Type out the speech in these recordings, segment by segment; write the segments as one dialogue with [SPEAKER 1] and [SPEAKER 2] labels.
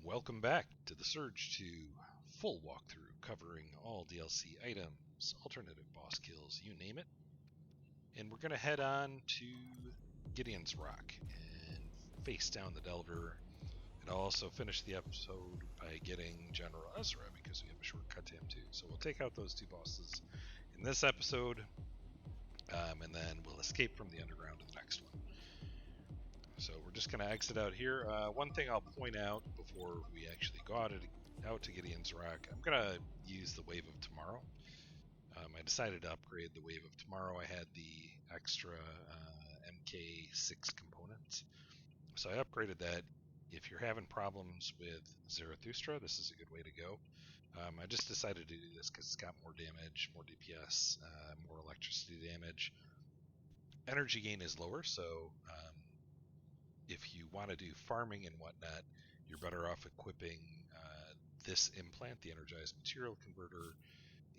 [SPEAKER 1] Welcome back to the Surge 2 full walkthrough covering all DLC items, alternative boss kills, you name it. And we're going to head on to Gideon's Rock and face down the Delver. And I'll also finish the episode by getting General Ezra because we have a shortcut to him too. So we'll take out those two bosses in this episode, and then we'll escape from the underground in the next one. So we're just going to exit out here. One thing I'll point out before we actually go out to Gideon's Rock, I'm going to use the Wave of Tomorrow. I decided to upgrade the Wave of Tomorrow. I had the extra MK6 components. So I upgraded that. If you're having problems with Zarathustra, this is a good way to go. I just decided to do this because it's got more damage, more DPS, more electricity damage. Energy gain is lower, so if you want to do farming and whatnot, you're better off equipping this implant, the Energized Material Converter,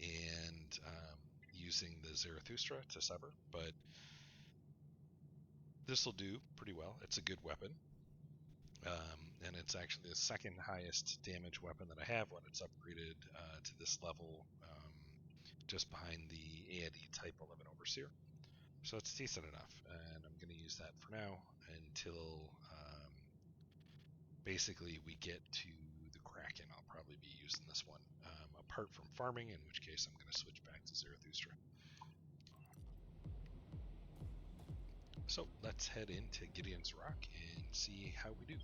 [SPEAKER 1] and using the Zarathustra to sever. But this will do pretty well. It's a good weapon. And it's actually the second highest damage weapon that I have when it's upgraded to this level, just behind the A.I.D Type 11 Overseer. So it's decent enough, and I'm going to use that for now until basically we get to the Kraken. I'll probably be using this one, apart from farming, in which case I'm going to switch back to Zarathustra. So let's head into Gideon's Rock and see how we do.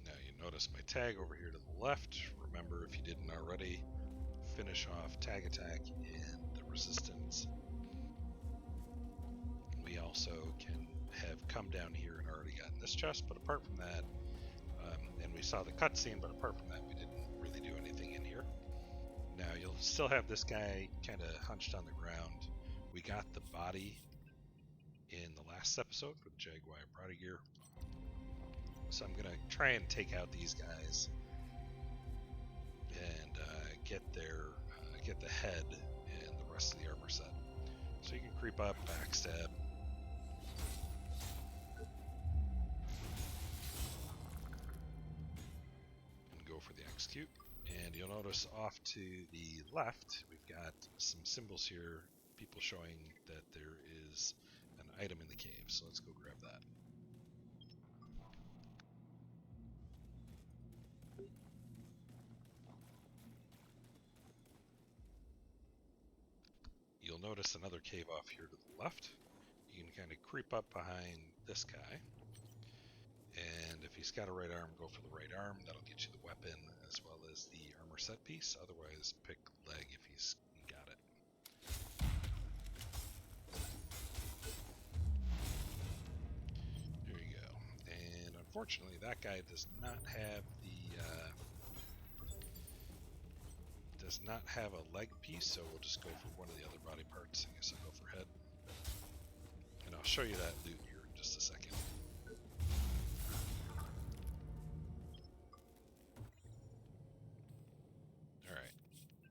[SPEAKER 1] Now you notice my tag over here to the left. Remember, if you didn't already, finish off tag attack and the resistance. We also can have come down here and already gotten this chest, but apart from that, and we saw the cutscene, but apart from that, we didn't really do anything in here. Now you'll still have this guy kind of hunched on the ground. We got the body in the last episode for the Jaguar body gear. So I'm going to try and take out these guys and get the head and the rest of the armor set. So you can creep up, backstab. And go for the execute. And you'll notice off to the left, we've got some symbols here, people showing that there is an item in the cave. So let's go grab that. You'll notice another cave off here to the left. You can kind of creep up behind this guy. And if he's got a right arm, go for the right arm. That'll get you the weapon as well as the armor set piece. Otherwise, pick leg if he's got it. There you go. And unfortunately, that guy does not have a leg piece, so we'll just go for one of the other body parts. I guess I'll go for head. And I'll show you that loot here in just a second. Alright,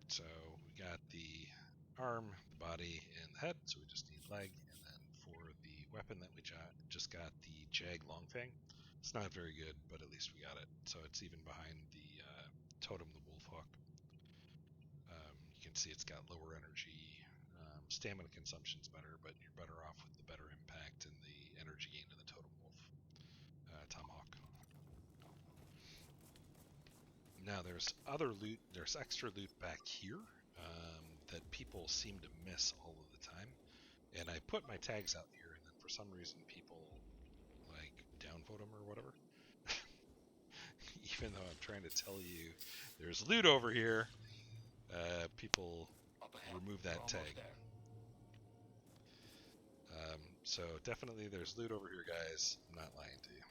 [SPEAKER 1] so we got the arm, the body, and the head, so we just need leg. And then for the weapon that we just got, the Jag Longfang. It's not very good, but at least we got it. So it's even behind the Totem, the Wolfhawk. You can see it's got lower energy. Stamina consumption's better, but you're better off with the better impact and the energy gain of the Totem Wolf Tomahawk. Now there's other loot, there's extra loot back here that people seem to miss all of the time. And I put my tags out here, and then for some reason people like downvote them or whatever. Even though I'm trying to tell you there's loot over here, people remove that tag. So definitely there's loot over here, guys. I'm not lying to you.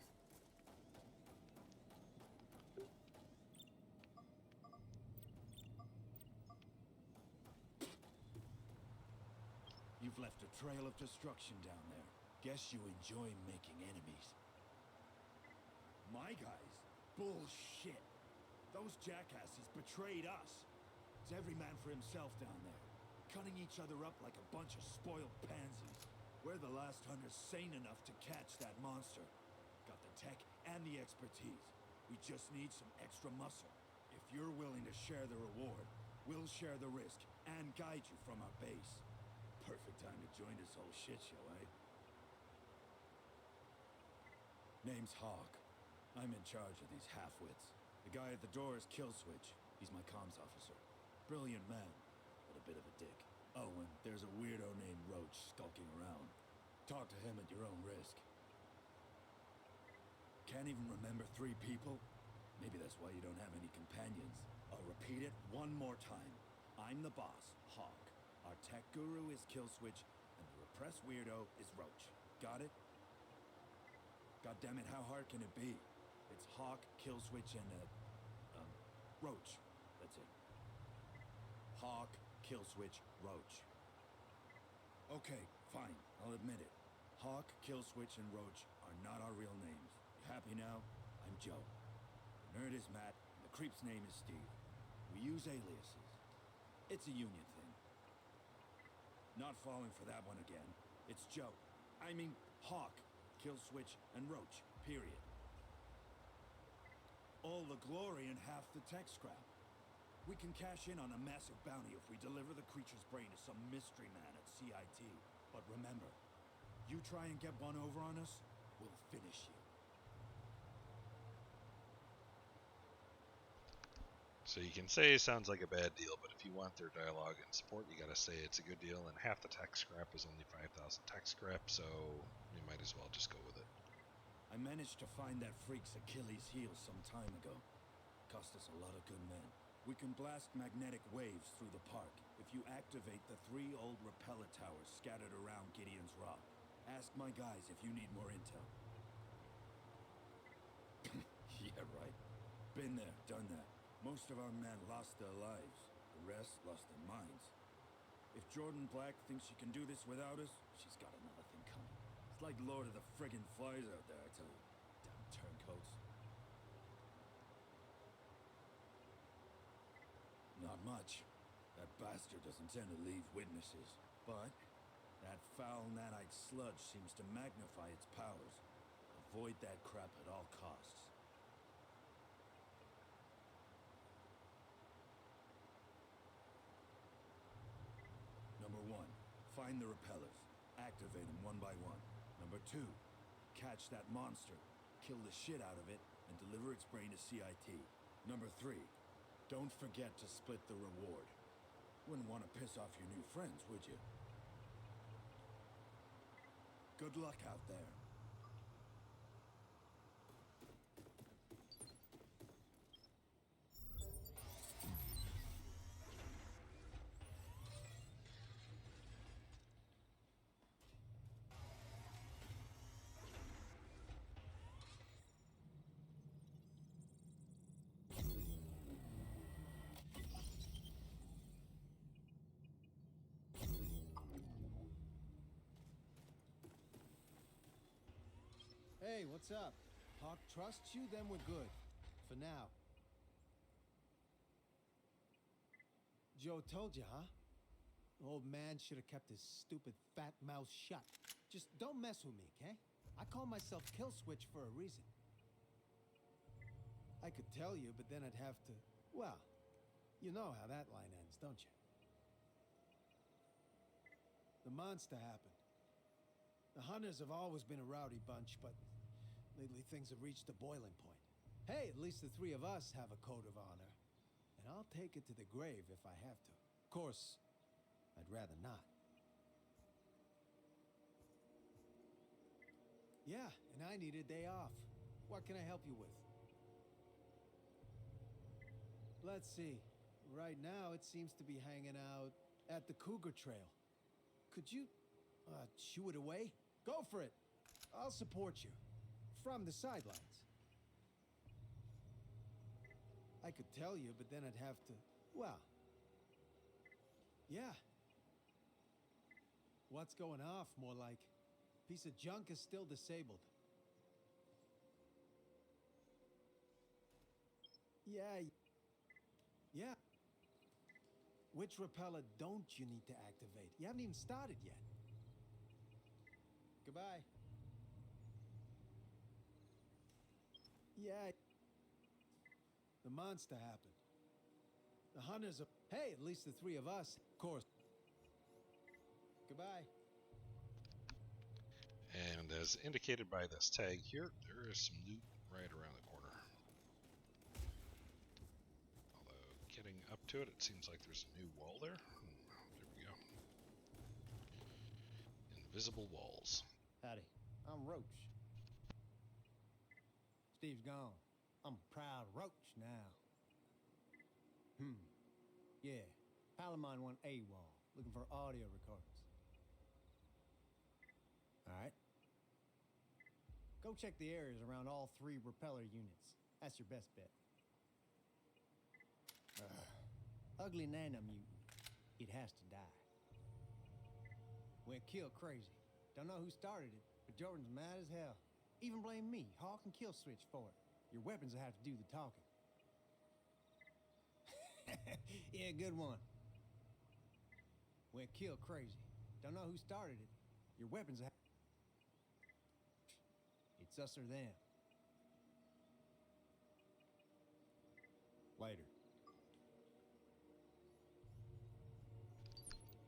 [SPEAKER 2] You've left a trail of destruction down there. Guess you enjoy making enemies. My guys? Bullshit. Those jackasses betrayed us. It's every man for himself down there, cutting each other up like a bunch of spoiled pansies. We're the last hunters sane enough to catch that monster. Got the tech and the expertise. We just need some extra muscle. If you're willing to share the reward, we'll share the risk and guide you from our base. Perfect time to join this whole shit show, eh? Name's Hawk. I'm in charge of these half-wits. The guy at the door is Killswitch. He's my comms officer. Brilliant man, but a bit of a dick. Oh, and there's a weirdo named Roach skulking around. Talk to him at your own risk. Can't even remember 3 people? Maybe that's why you don't have any companions. I'll repeat it one more time. I'm the boss, Hawk. Our tech guru is Killswitch, and the repressed weirdo is Roach. Got it? God damn it, how hard can it be? It's Hawk, Killswitch, and, Roach. That's it. Hawk, Killswitch, Roach. Okay, fine, I'll admit it. Hawk, Killswitch, and Roach are not our real names. You happy now? I'm Joe. The nerd is Matt, and the creep's name is Steve. We use aliases. It's a union thing. Not falling for that one again. It's Joe. I mean, Hawk, Killswitch, and Roach, period. All the glory and half the tech scrap. We can cash in on a massive bounty if we deliver the creature's brain to some mystery man at CIT. But remember, you try and get one over on us, we'll finish you.
[SPEAKER 1] So you can say sounds like a bad deal, but if you want their dialogue and support, you gotta say it's a good deal, and half the tech scrap is only 5,000 tech scrap, so you might as well just go with it.
[SPEAKER 2] I managed to find that freak's Achilles heel some time ago. Cost us a lot of good men. We can blast magnetic waves through the park if you activate the 3 old repeller towers scattered around Gideon's Rock. Ask my guys if you need more intel. Yeah, right. Been there, done that. Most of our men lost their lives. The rest lost their minds. If Jordan Black thinks she can do this without us, she's got another thing coming. It's like Lord of the friggin' Flies out there, I tell you. Damn turncoats. Not much. That bastard doesn't tend to leave witnesses. But that foul nanite sludge seems to magnify its powers. Avoid that crap at all costs. Number 1, find the repellers. Activate them one by one. Number 2, catch that monster. Kill the shit out of it and deliver its brain to CIT. Number 3, don't forget to split the reward. Wouldn't want to piss off your new friends, would you? Good luck out there.
[SPEAKER 3] Hey, what's up? Hawk trusts you, then we're good. For now. Joe told you, huh? The old man should have kept his stupid fat mouth shut. Just don't mess with me, okay? I call myself Killswitch for a reason. I could tell you, but then I'd have to... Well, you know how that line ends, don't you? The monster happened. The hunters have always been a rowdy bunch, but lately things have reached a boiling point. Hey, at least the 3 of us have a code of honor. And I'll take it to the grave if I have to. Of course, I'd rather not. Yeah, and I need a day off. What can I help you with? Let's see. Right now, it seems to be hanging out at the Cougar Trail. Could you, shoo it away? Go for it. I'll support you. From the sidelines. I could tell you, but then I'd have to... Well... Yeah. What's going off, more like? Piece of junk is still disabled. Yeah. Yeah. Which repeller don't you need to activate? You haven't even started yet. Goodbye. Yeah. The monster happened. The hunters are... Hey, at least the three of us. Of course. Goodbye.
[SPEAKER 1] And as indicated by this tag here, there is some loot right around the corner. Although, getting up to it, it seems like there's a new wall there. There we go. Invisible walls.
[SPEAKER 3] Howdy. I'm Roach. Steve's gone. I'm a proud Roach now. Yeah. Pal of mine went AWOL, looking for audio recordings. Alright. Go check the areas around all 3 repeller units. That's your best bet. Ugly nano mutant. It has to die. Went kill crazy. Don't know who started it, but Jordan's mad as hell. Even blame me, Hawk and Kill Switch for it. Your weapons will have to do the talking. Yeah, good one. Went kill crazy. Don't know who started it. Your weapons will have... It's us or them. Later.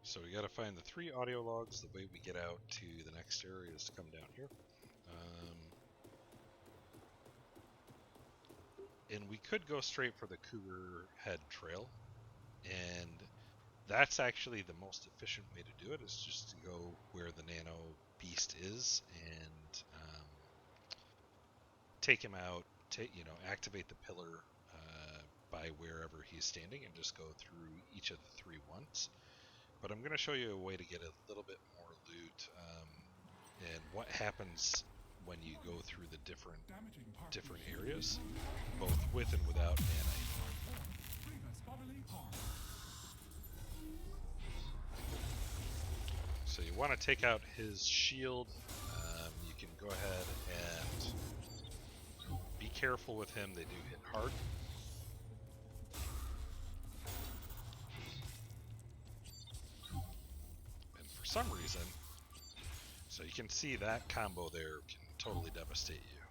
[SPEAKER 1] So we gotta find the 3 audio logs. The way we get out to the next area is to come down here. And we could go straight for the Cougar Head Trail. And that's actually the most efficient way to do it, is just to go where the Nano Beast is and take him out, activate the pillar by wherever he's standing and just go through each of the 3 once. But I'm going to show you a way to get a little bit more loot and what happens when you go through the different areas, both with and without nanite. So you want to take out his shield. You can go ahead and be careful with him. They do hit hard. And for some reason, so you can see that combo there can totally devastate you.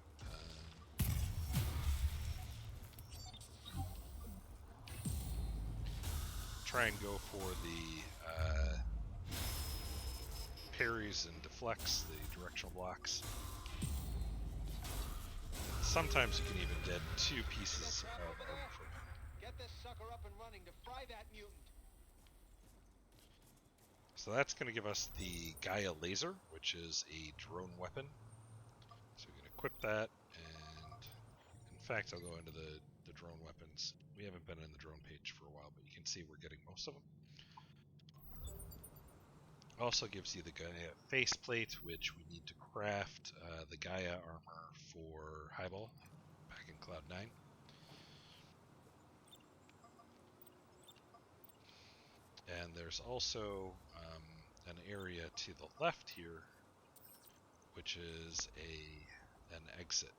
[SPEAKER 1] Try and go for the parries and deflects, the directional blocks. Sometimes you can even dead 2 pieces of armor from him.
[SPEAKER 4] Get this sucker up and running to fry that mutant.
[SPEAKER 1] So that's going to give us the Gaia laser, which is a drone weapon. So we can equip that, and in fact I'll go into the drone weapons. We haven't been in the drone page for a while, but you can see we're getting most of them. Also gives you the Gaia faceplate, which we need to craft the Gaia armor for Highball back in Cloud 9. And there's also an area to the left here, which is an exit.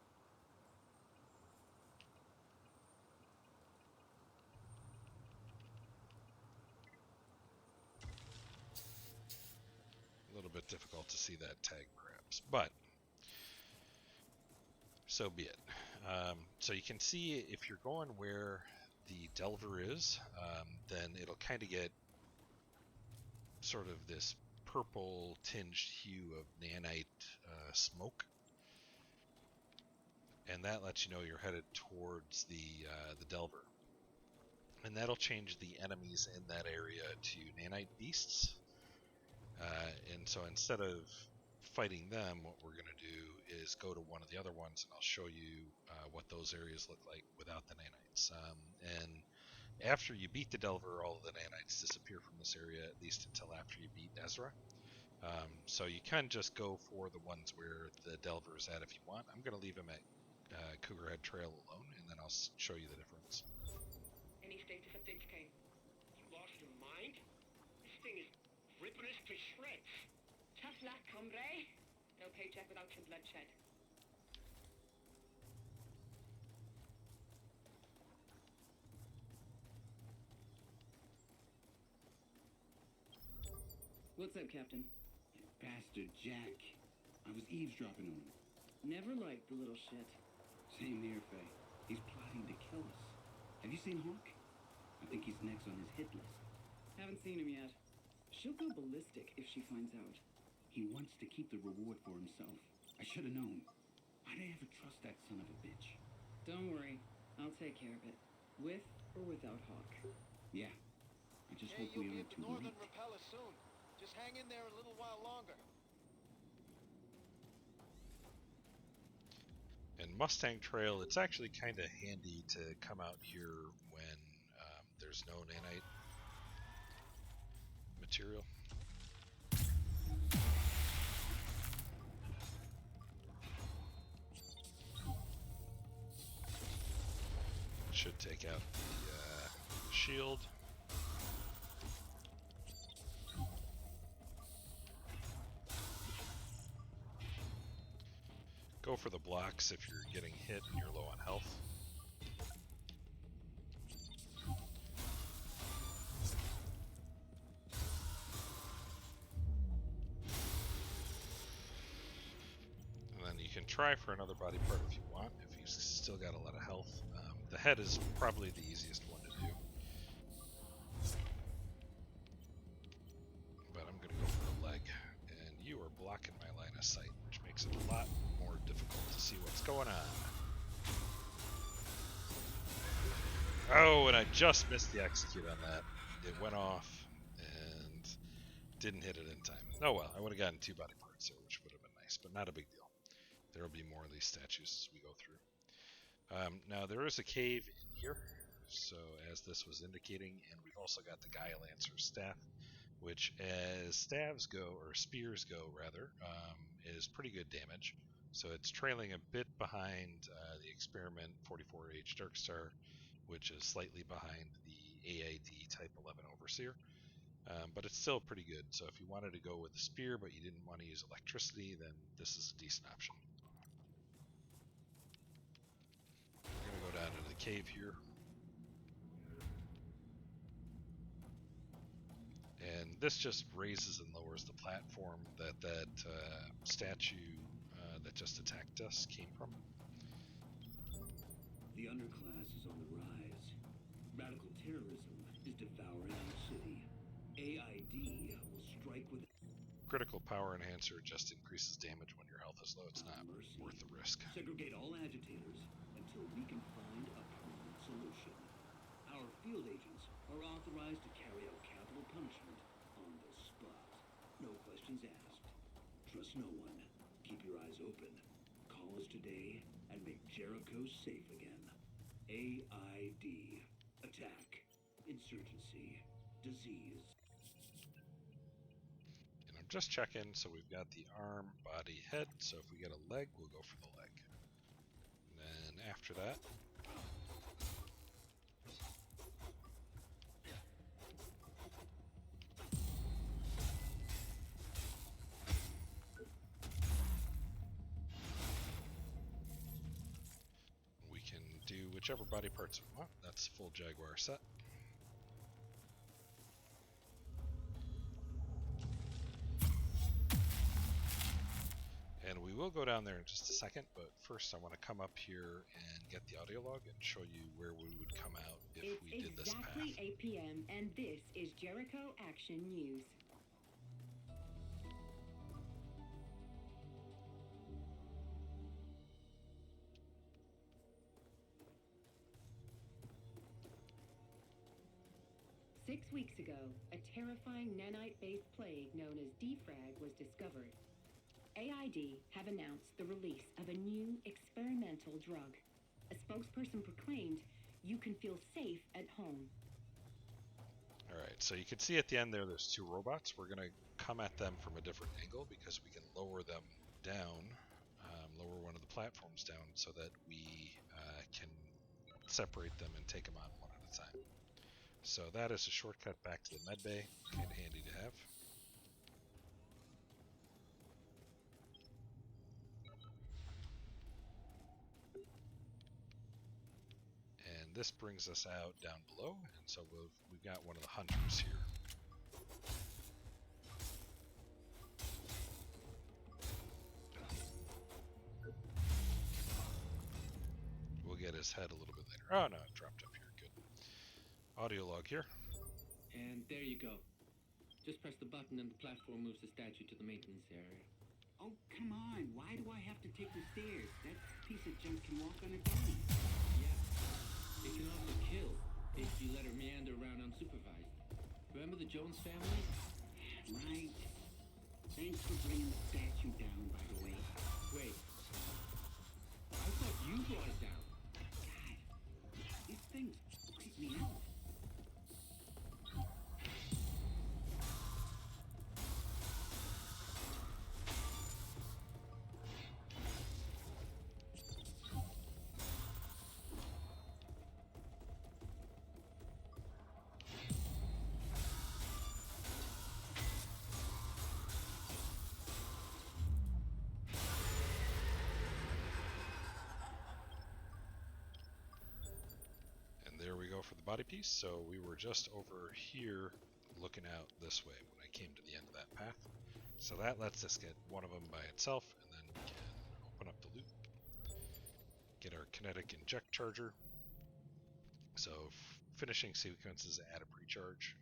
[SPEAKER 1] A little bit difficult to see that tag perhaps, but so be it. So you can see if you're going where the Delver is, then it'll kind of get sort of this purple tinged hue of nanite smoke, and that lets you know you're headed towards the Delver. And that'll change the enemies in that area to nanite beasts. And so instead of fighting them, what we're going to do is go to one of the other ones, and I'll show you what those areas look like without the nanites. And after you beat the Delver, all of the nanites disappear from this area, at least until after you beat Ezra. So you can just go for the ones where the Delver is at if you want. I'm going to leave him at Cougar Head Trail alone, and then I'll show you the difference.
[SPEAKER 5] Any status updates, Kane? You lost your mind? This thing is ripping us to shreds.
[SPEAKER 6] Tough luck, hombre. No paycheck without some bloodshed.
[SPEAKER 7] What's up, Captain?
[SPEAKER 8] Bastard Jack. I was eavesdropping on him.
[SPEAKER 7] Never liked the little shit.
[SPEAKER 8] Same here, Faye. He's plotting to kill us. Have you seen Hawk? I think he's next on his hit list.
[SPEAKER 7] Haven't seen him yet. She'll go ballistic if she finds out.
[SPEAKER 8] He wants to keep the reward for himself. I should have known. Why'd I ever trust that son of a bitch?
[SPEAKER 7] Don't worry. I'll take care of it. With or without Hawk.
[SPEAKER 8] Yeah. I just
[SPEAKER 4] Hey,
[SPEAKER 8] hope we
[SPEAKER 4] you'll be
[SPEAKER 8] aren't
[SPEAKER 4] at the
[SPEAKER 8] too
[SPEAKER 4] northern
[SPEAKER 8] late.
[SPEAKER 4] repeller soon. Just hang in there a little while longer.
[SPEAKER 1] And Mustang Trail, it's actually kind of handy to come out here when there's no nanite material. Should take out the shield. Go for the blocks if you're getting hit and you're low on health. And then you can try for another body part if you want, if you've still got a lot of health. The head is probably the easiest one to do. But I'm going to go for the leg. And you are blocking my line of sight, which makes it a lot more difficult to see what's going on. Oh, and I just missed the execute on that. It went off and didn't hit it in time. Oh well, I would have gotten 2 body parts there, which would have been nice, but not a big deal. There will be more of these statues as we go through. Now there is a cave in here, so as this was indicating, and we've also got the Gaia Lancer's staff, which as staves go, or spears go rather, is pretty good damage. So it's trailing a bit behind the Experiment 44H Darkstar, which is slightly behind the A.I.D Type 11 Overseer. But it's still pretty good, so if you wanted to go with the spear but you didn't want to use electricity, then this is a decent option. We're going to go down into the cave here. And this just raises and lowers the platform that statue that just attacked us came from.
[SPEAKER 2] The underclass is on the rise. Radical terrorism is devouring our city. A.I.D. will strike with
[SPEAKER 1] Critical power enhancer just increases damage when your health is low. It's not
[SPEAKER 2] mercy.
[SPEAKER 1] worth the risk.
[SPEAKER 2] Segregate all agitators until we can find a permanent solution. Our field agents are authorized to carry out capital punishment on the spot. No questions asked. Trust no one. Keep your eyes open. Call us today and make Jericho safe again. A.I.D. Attack. Insurgency. Disease.
[SPEAKER 1] And I'm just checking, so we've got the arm, body, head. So if we get a leg, we'll go for the leg. And then after that, we can do whichever body parts we want. That's full Jaguar set. And we will go down there in just a second, but first I want to come up here and get the audio log and show you where we would come out if we did this path.
[SPEAKER 6] It's exactly 8 p.m. and this is Jericho Action News. Six weeks ago, a terrifying nanite-based plague known as defrag was discovered. A.I.D. have announced the release of a new experimental drug. A spokesperson proclaimed, "You can feel safe at home."
[SPEAKER 1] Alright, so you can see at the end there's 2 robots. We're going to come at them from a different angle because we can lower them down, lower one of the platforms down so that we can separate them and take them on one at a time. So that is a shortcut back to the medbay, kind of handy to have. And this brings us out down below, and so we've got one of the hunters here. his head a little bit later. Oh no, it dropped up here. Good. Audio log here.
[SPEAKER 5] And there you go. Just press the button and the platform moves the statue to the maintenance area.
[SPEAKER 8] Oh, come on. Why do I have to take the stairs? That piece of junk can walk on its own.
[SPEAKER 5] Yeah. It can also kill if you let her meander around unsupervised. Remember the Jones family?
[SPEAKER 8] Right. Thanks for bringing the statue down, by the way.
[SPEAKER 5] Wait. I thought you brought it down.
[SPEAKER 8] God, these things creep me out.
[SPEAKER 1] There we go for the body piece. So we were just over here looking out this way when I came to the end of that path. So that lets us get one of them by itself, and then we can open up the loop, get our kinetic inject charger. So finishing sequences add a pre-charge.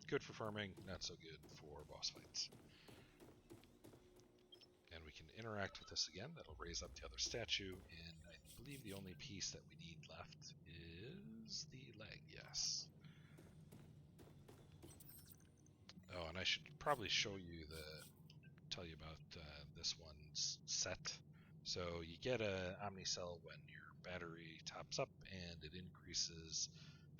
[SPEAKER 1] Good for farming, not so good for boss fights. And we can interact with this again. That'll raise up the other statue, and I believe the only piece that we need left is the leg, yes. Oh, and I should probably tell you about this one's set. So you get a Omnicell when your battery tops up, and it increases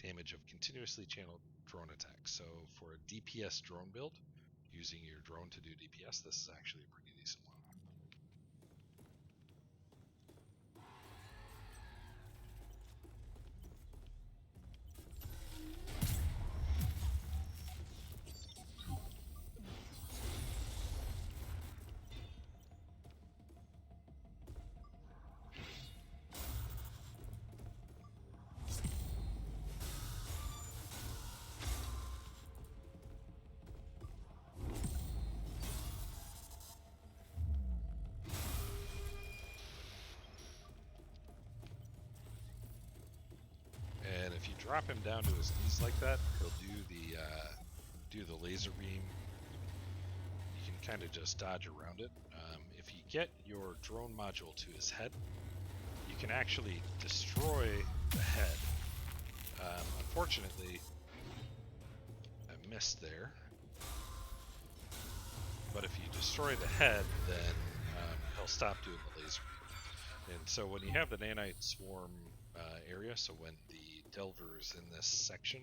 [SPEAKER 1] damage of continuously channeled drone attacks. So for a DPS drone build, using your drone to do DPS, this is actually a pretty decent one. And if you drop him down to his knees like that, he'll do the laser beam. You can kind of just dodge around it. If you get your drone module to his head, you can actually destroy the head. Unfortunately, I missed there. But if you destroy the head, then he'll stop doing the laser beam. And so when you have the nanite swarm area, so when the Delver is in this section,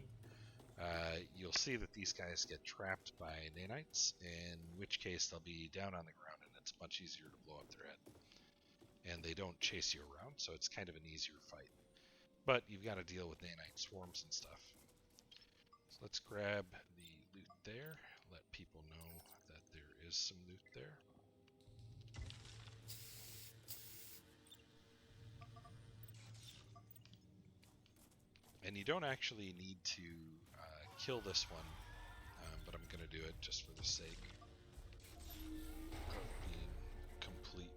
[SPEAKER 1] you'll see that these guys get trapped by nanites, in which case they'll be down on the ground and it's much easier to blow up their head. And they don't chase you around, so it's kind of an easier fight. But you've got to deal with nanite swarms and stuff. So let's grab the loot there, let people know that there is some loot there. And you don't actually need to kill this one, but I'm going to do it just for the sake of being complete.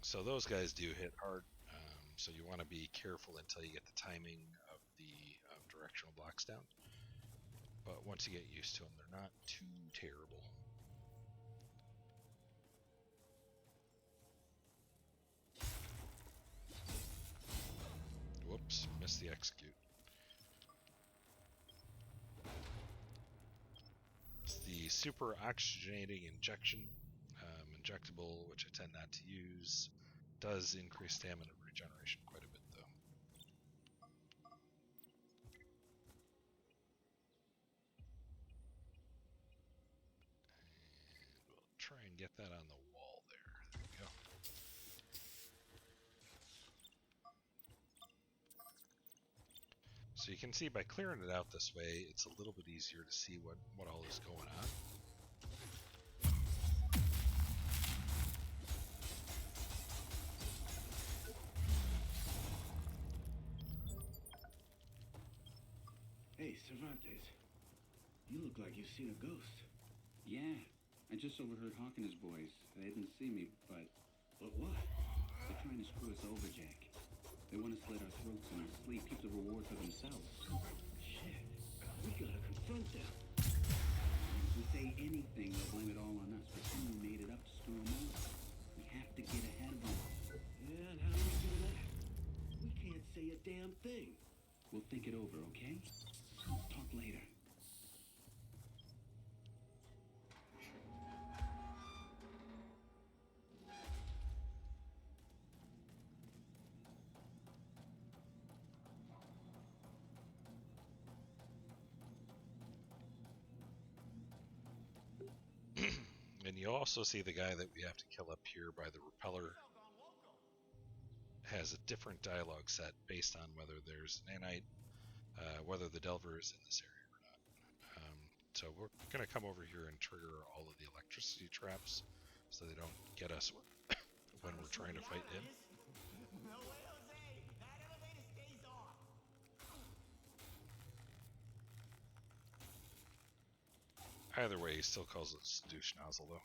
[SPEAKER 1] So those guys do hit hard, so you want to be careful until you get the timing of the directional blocks down. But once you get used to them, they're not too terrible. Whoops, missed the execute. It's the super oxygenating injection. Injectable, which I tend not to use, does increase stamina regeneration quite a bit though. And we'll try and get that on the wall there. There we go. So you can see by clearing it out this way, it's a little bit easier to see what all is going on.
[SPEAKER 8] Hey, Cervantes. You look like you've seen a ghost. Yeah. I just overheard Hawk and his boys. They didn't see me, but...
[SPEAKER 2] But what?
[SPEAKER 8] They're trying to screw us over, Jack. They want to slit our throats in our sleep, keep the reward for themselves.
[SPEAKER 2] Shit. We gotta confront them.
[SPEAKER 8] If we say anything, they'll blame it all on us, but someone made it up to screw them over. We have to get ahead of them.
[SPEAKER 2] Yeah, and how do we do that? We can't say a damn thing.
[SPEAKER 8] We'll think it over, okay? Talk later.
[SPEAKER 1] And you also see the guy that we have to kill up here by the repeller has a different dialogue set based on whether there's an nanite, whether the Delver is in this area or not. So we're going to come over here and trigger all of the electricity traps so they don't get us when we're trying to fight him.
[SPEAKER 9] No way, Jose! That elevator stays off!
[SPEAKER 1] Either way, he still calls us douche nozzle though.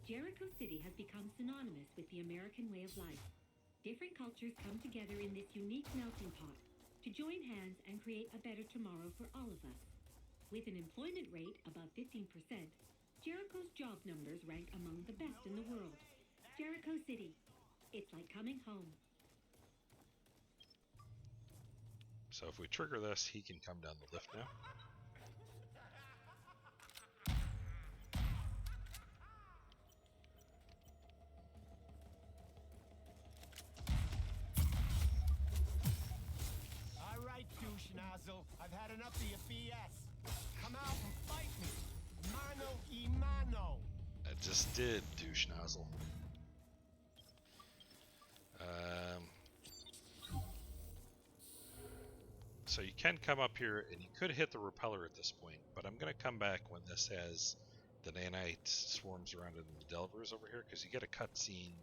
[SPEAKER 6] Jericho City has become synonymous with the American way of life. Different cultures come together in this unique melting pot to join hands and create a better tomorrow for all of us. With an employment rate above 15%, Jericho's job numbers rank among the best in the world. Jericho City. It's like coming home.
[SPEAKER 1] So if we trigger this, he can come down the lift now.
[SPEAKER 9] All right, douche nozzle. I've had enough of your BS. Come out and fight me. Mano y mano.
[SPEAKER 1] I just did, douche nozzle. So you can come up here and you could hit the repeller at this point, but I'm going to come back when this has the nanite swarms around it and the delvers over here, because you get a cutscene,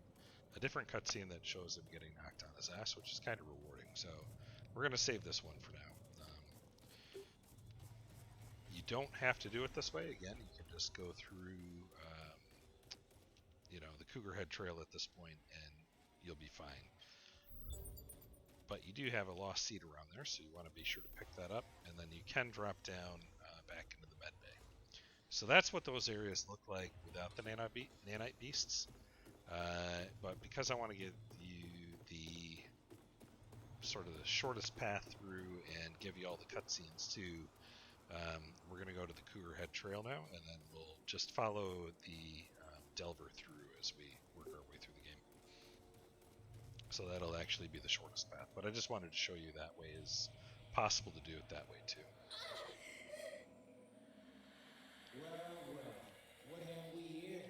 [SPEAKER 1] a different cutscene that shows him getting knocked on his ass, which is kind of rewarding. So we're going to save this one for now. You don't have to do it this way. Again, you can just go through, the Cougar Head Trail at this point, and you'll be fine. But you do have a lost seed around there, so you want to be sure to pick that up, and then you can drop down back into the med bay. So that's what those areas look like without the nanite beasts. But because I want to give you the sort of the shortest path through and give you all the cutscenes too, we're going to go to the Cougar Head Trail now, and then we'll just follow the Delver through as we work our way through the game. So that'll actually be the shortest path, but I just wanted to show you that way is possible to do it that way too.
[SPEAKER 4] Well, what have we here?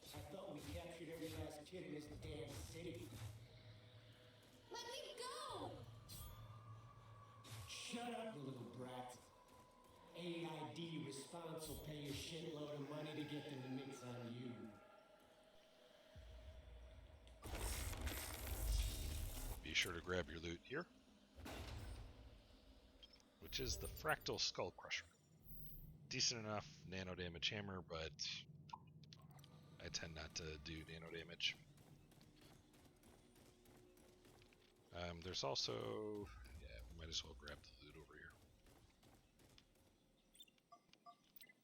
[SPEAKER 4] I thought we captured every last kid in this damn city.
[SPEAKER 10] Let me go!
[SPEAKER 4] Shut up, little brat. A.I.D. response will pay a shitload of money to get them to mix on you.
[SPEAKER 1] Be sure to grab your loot here, which is the Fractal Skull Crusher. Decent enough nano damage hammer, but I tend not to do nano damage. There's also, might as well grab the loot over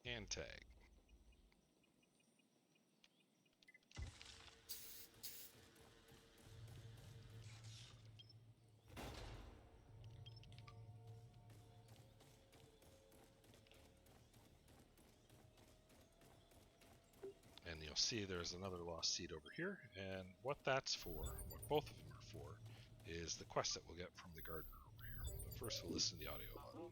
[SPEAKER 1] here. And tag. And you'll see there's another lost seed over here, and what that's for, what both of them are for, is the quest that we'll get from the gardener over here. But first we'll listen to the audio log.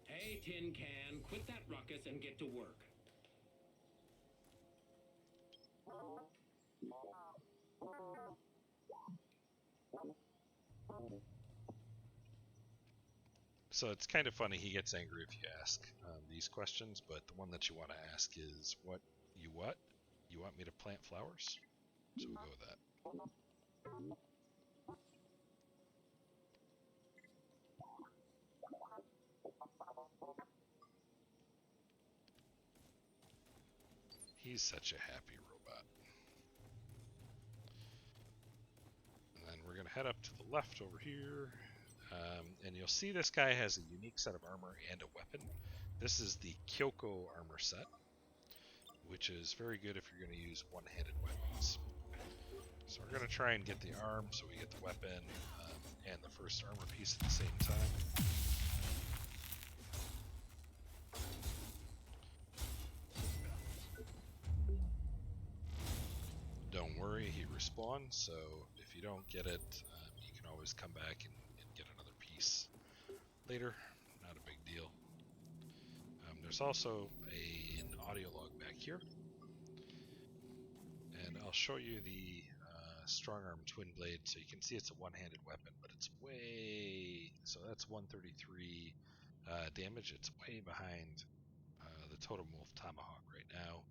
[SPEAKER 5] Hey, Tin Can, quit that ruckus and get to work.
[SPEAKER 1] So it's kind of funny, he gets angry if you ask these questions, but the one that you want to ask is, what? You want me to plant flowers? So we'll go with that. He's such a happy robot. And then we're going to head up to the left over here. And you'll see this guy has a unique set of armor and a weapon. This is the Kyoko armor set, which is very good if you're going to use one-handed weapons. So we're going to try and get the arm so we get the weapon and the first armor piece at the same time. Don't worry, he respawns, so if you don't get it, you can always come back and get another piece later. Not a big deal. There's also an audio log back here. And I'll show you the Strongarm Twinblade, so you can see it's a one-handed weapon, but it's way... So that's 133 damage. It's way behind the Totem Wolf Tomahawk right now,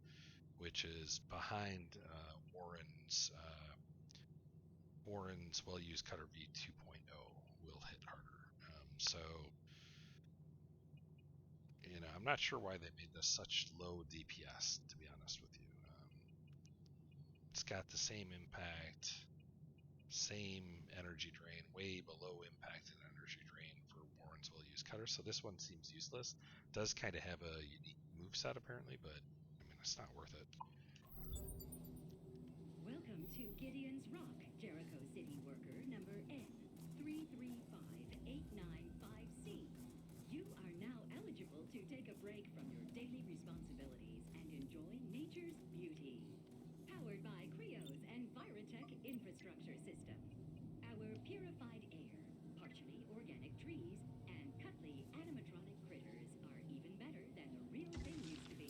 [SPEAKER 1] which is behind Warren's well-used Cutter V 2.0 will hit harder. So, you know, I'm not sure why they made this such low DPS, to be honest with you. It's got the same impact, same energy drain, way below impact and energy drain for Warren's well-used Cutter, so this one seems useless. Does kind of have a unique moveset apparently, but I mean, it's not worth it.
[SPEAKER 6] Welcome to Gideon's Rock, Jericho City worker number N335895C. You are now eligible to take a break from your daily responsibilities and enjoy nature's beauty. Powered by Creo's Envirotech infrastructure system. Our purified air, partially organic trees, and cuddly animatronic critters are even better than the real thing used to be.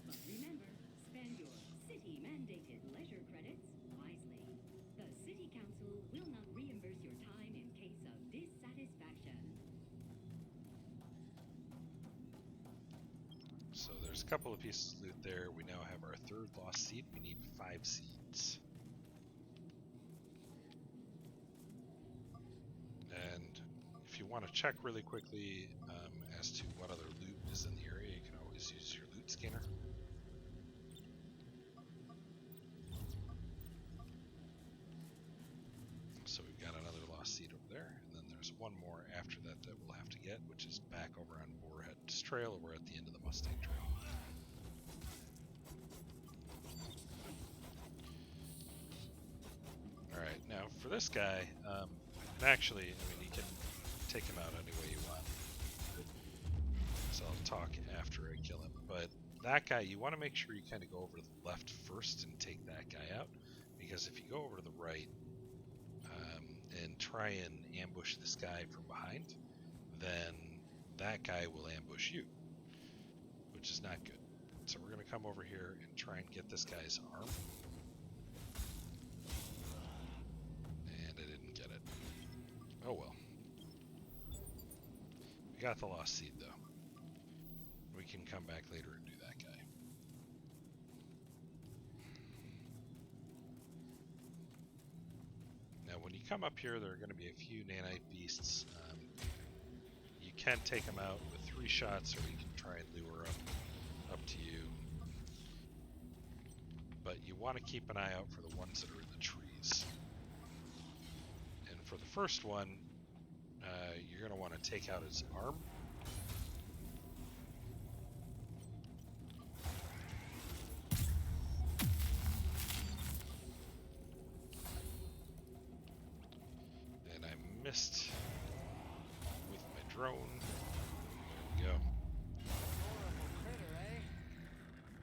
[SPEAKER 6] But remember, spend your city-mandated leisure credits wisely. The City Council will not reimburse your time in case of dissatisfaction.
[SPEAKER 1] So there's a couple of pieces of loot there. We now have our third lost seed. We need 5 seeds. And if you want to check really quickly as to what other loot is in the area, you can always use your loot scanner. So we've got another lost seed over there, and then there's one more after that that we'll have to get, which is back over on Boarhead's Trail, or we're at the end of the Mustang Trail. Alright, now for this guy, and actually, I mean, you can take him out any way you want. So I'll talk after I kill him. But that guy, you want to make sure you kind of go over to the left first and take that guy out. Because if you go over to the right and try and ambush this guy from behind, then that guy will ambush you, which is not good. So we're going to come over here and try and get this guy's arm. And I didn't get it. Oh well. We got the lost seed though. We can come back later and do that guy. Now when you come up here, there are going to be a few nanite beasts. You can take them out with 3 shots, or you can try and lure them. Up to you. But you want to keep an eye out for the ones that are in the trees. And for the first one, you're going to want to take out his arm. And I missed with my drone. There we go.
[SPEAKER 9] Horrible critter, eh?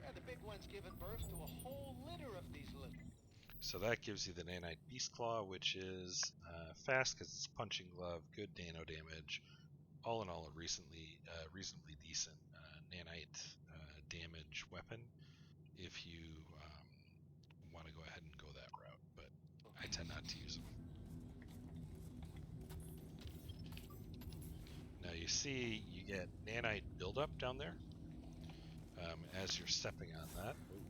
[SPEAKER 9] Yeah, the big one's given birth to a whole litter of these little...
[SPEAKER 1] So that gives you the Nanite Beast Claw, which is fast because it's punching glove, good nano damage. All in all, a reasonably decent nanite damage weapon if you want to go ahead and go that route, but I tend not to use them. Now you see you get nanite buildup down there as you're stepping on that. Ooh.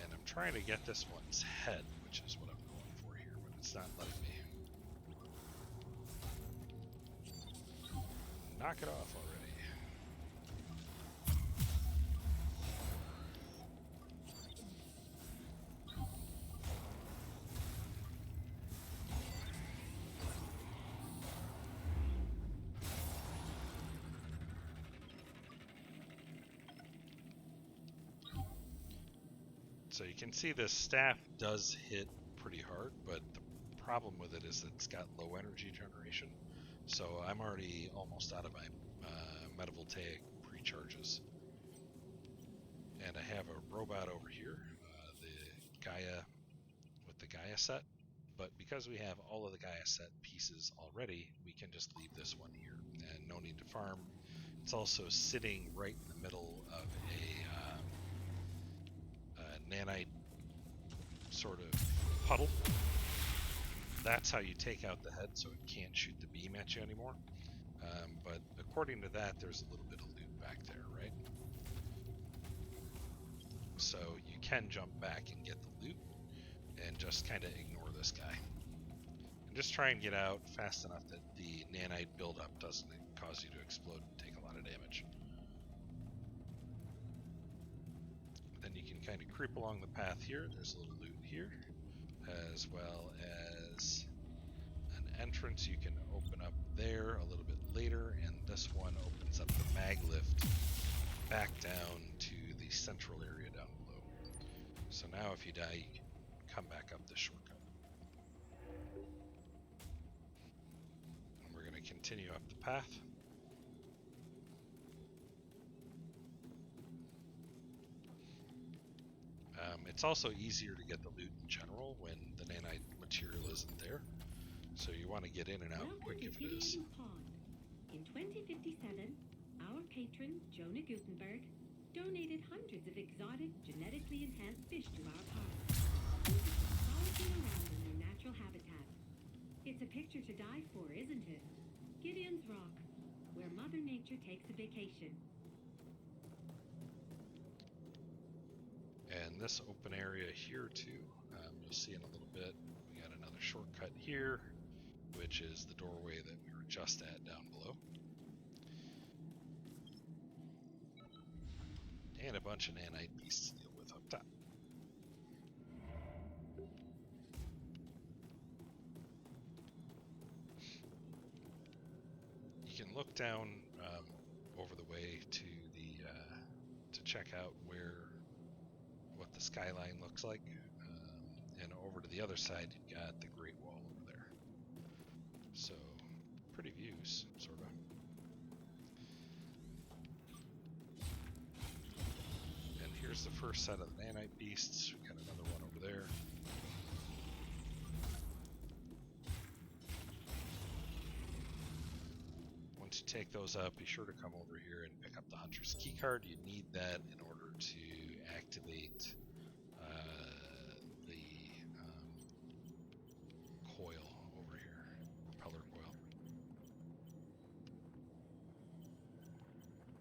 [SPEAKER 1] And I'm trying to get this one's head, which is what I'm going for here, but it's not letting me. Knock it off already. So you can see this staff does hit pretty hard, but the problem with it is that it's got low energy generation. So I'm already almost out of my metavoltaic pre-charges. And I have a robot over here, the Gaia with the Gaia set. But because we have all of the Gaia set pieces already, we can just leave this one here and no need to farm. It's also sitting right in the middle of a nanite sort of puddle. That's how you take out the head so it can't shoot the beam at you anymore. But according to that, there's a little bit of loot back there, right? So you can jump back and get the loot and just kind of ignore this guy. And just try and get out fast enough that the nanite buildup doesn't cause you to explode and take a lot of damage. Then you can kind of creep along the path here. There's a little loot here, as well as an entrance you can open up there a little bit later, and this one opens up the mag lift back down to the central area down below. So now if you die, you can come back up this shortcut. And we're going to continue up the path. It's also easier to get the loot in general when the nanite material isn't there. So you want to get in and out quick if it is.
[SPEAKER 6] In 2057, our patron, Jonah Gutenberg, donated hundreds of exotic, genetically enhanced fish to our park. Frolicking around in their natural habitat. It's a picture to die for, isn't it? Gideon's Rock, where Mother Nature takes a vacation.
[SPEAKER 1] And this open area here too, you'll see in a little bit, we got another shortcut here, which is the doorway that we were just at down below. And a bunch of nanite beasts to deal with up top. You can look down over the way to the to check out what the skyline looks like, and over to the other side you've got the Great Wall over there. So pretty views, sort of. And here's the first set of the nanite beasts. We got another one over there. Once you take those up, be sure to come over here and pick up the Hunter's Keycard. You need that in order to activate the coil over here, propeller coil.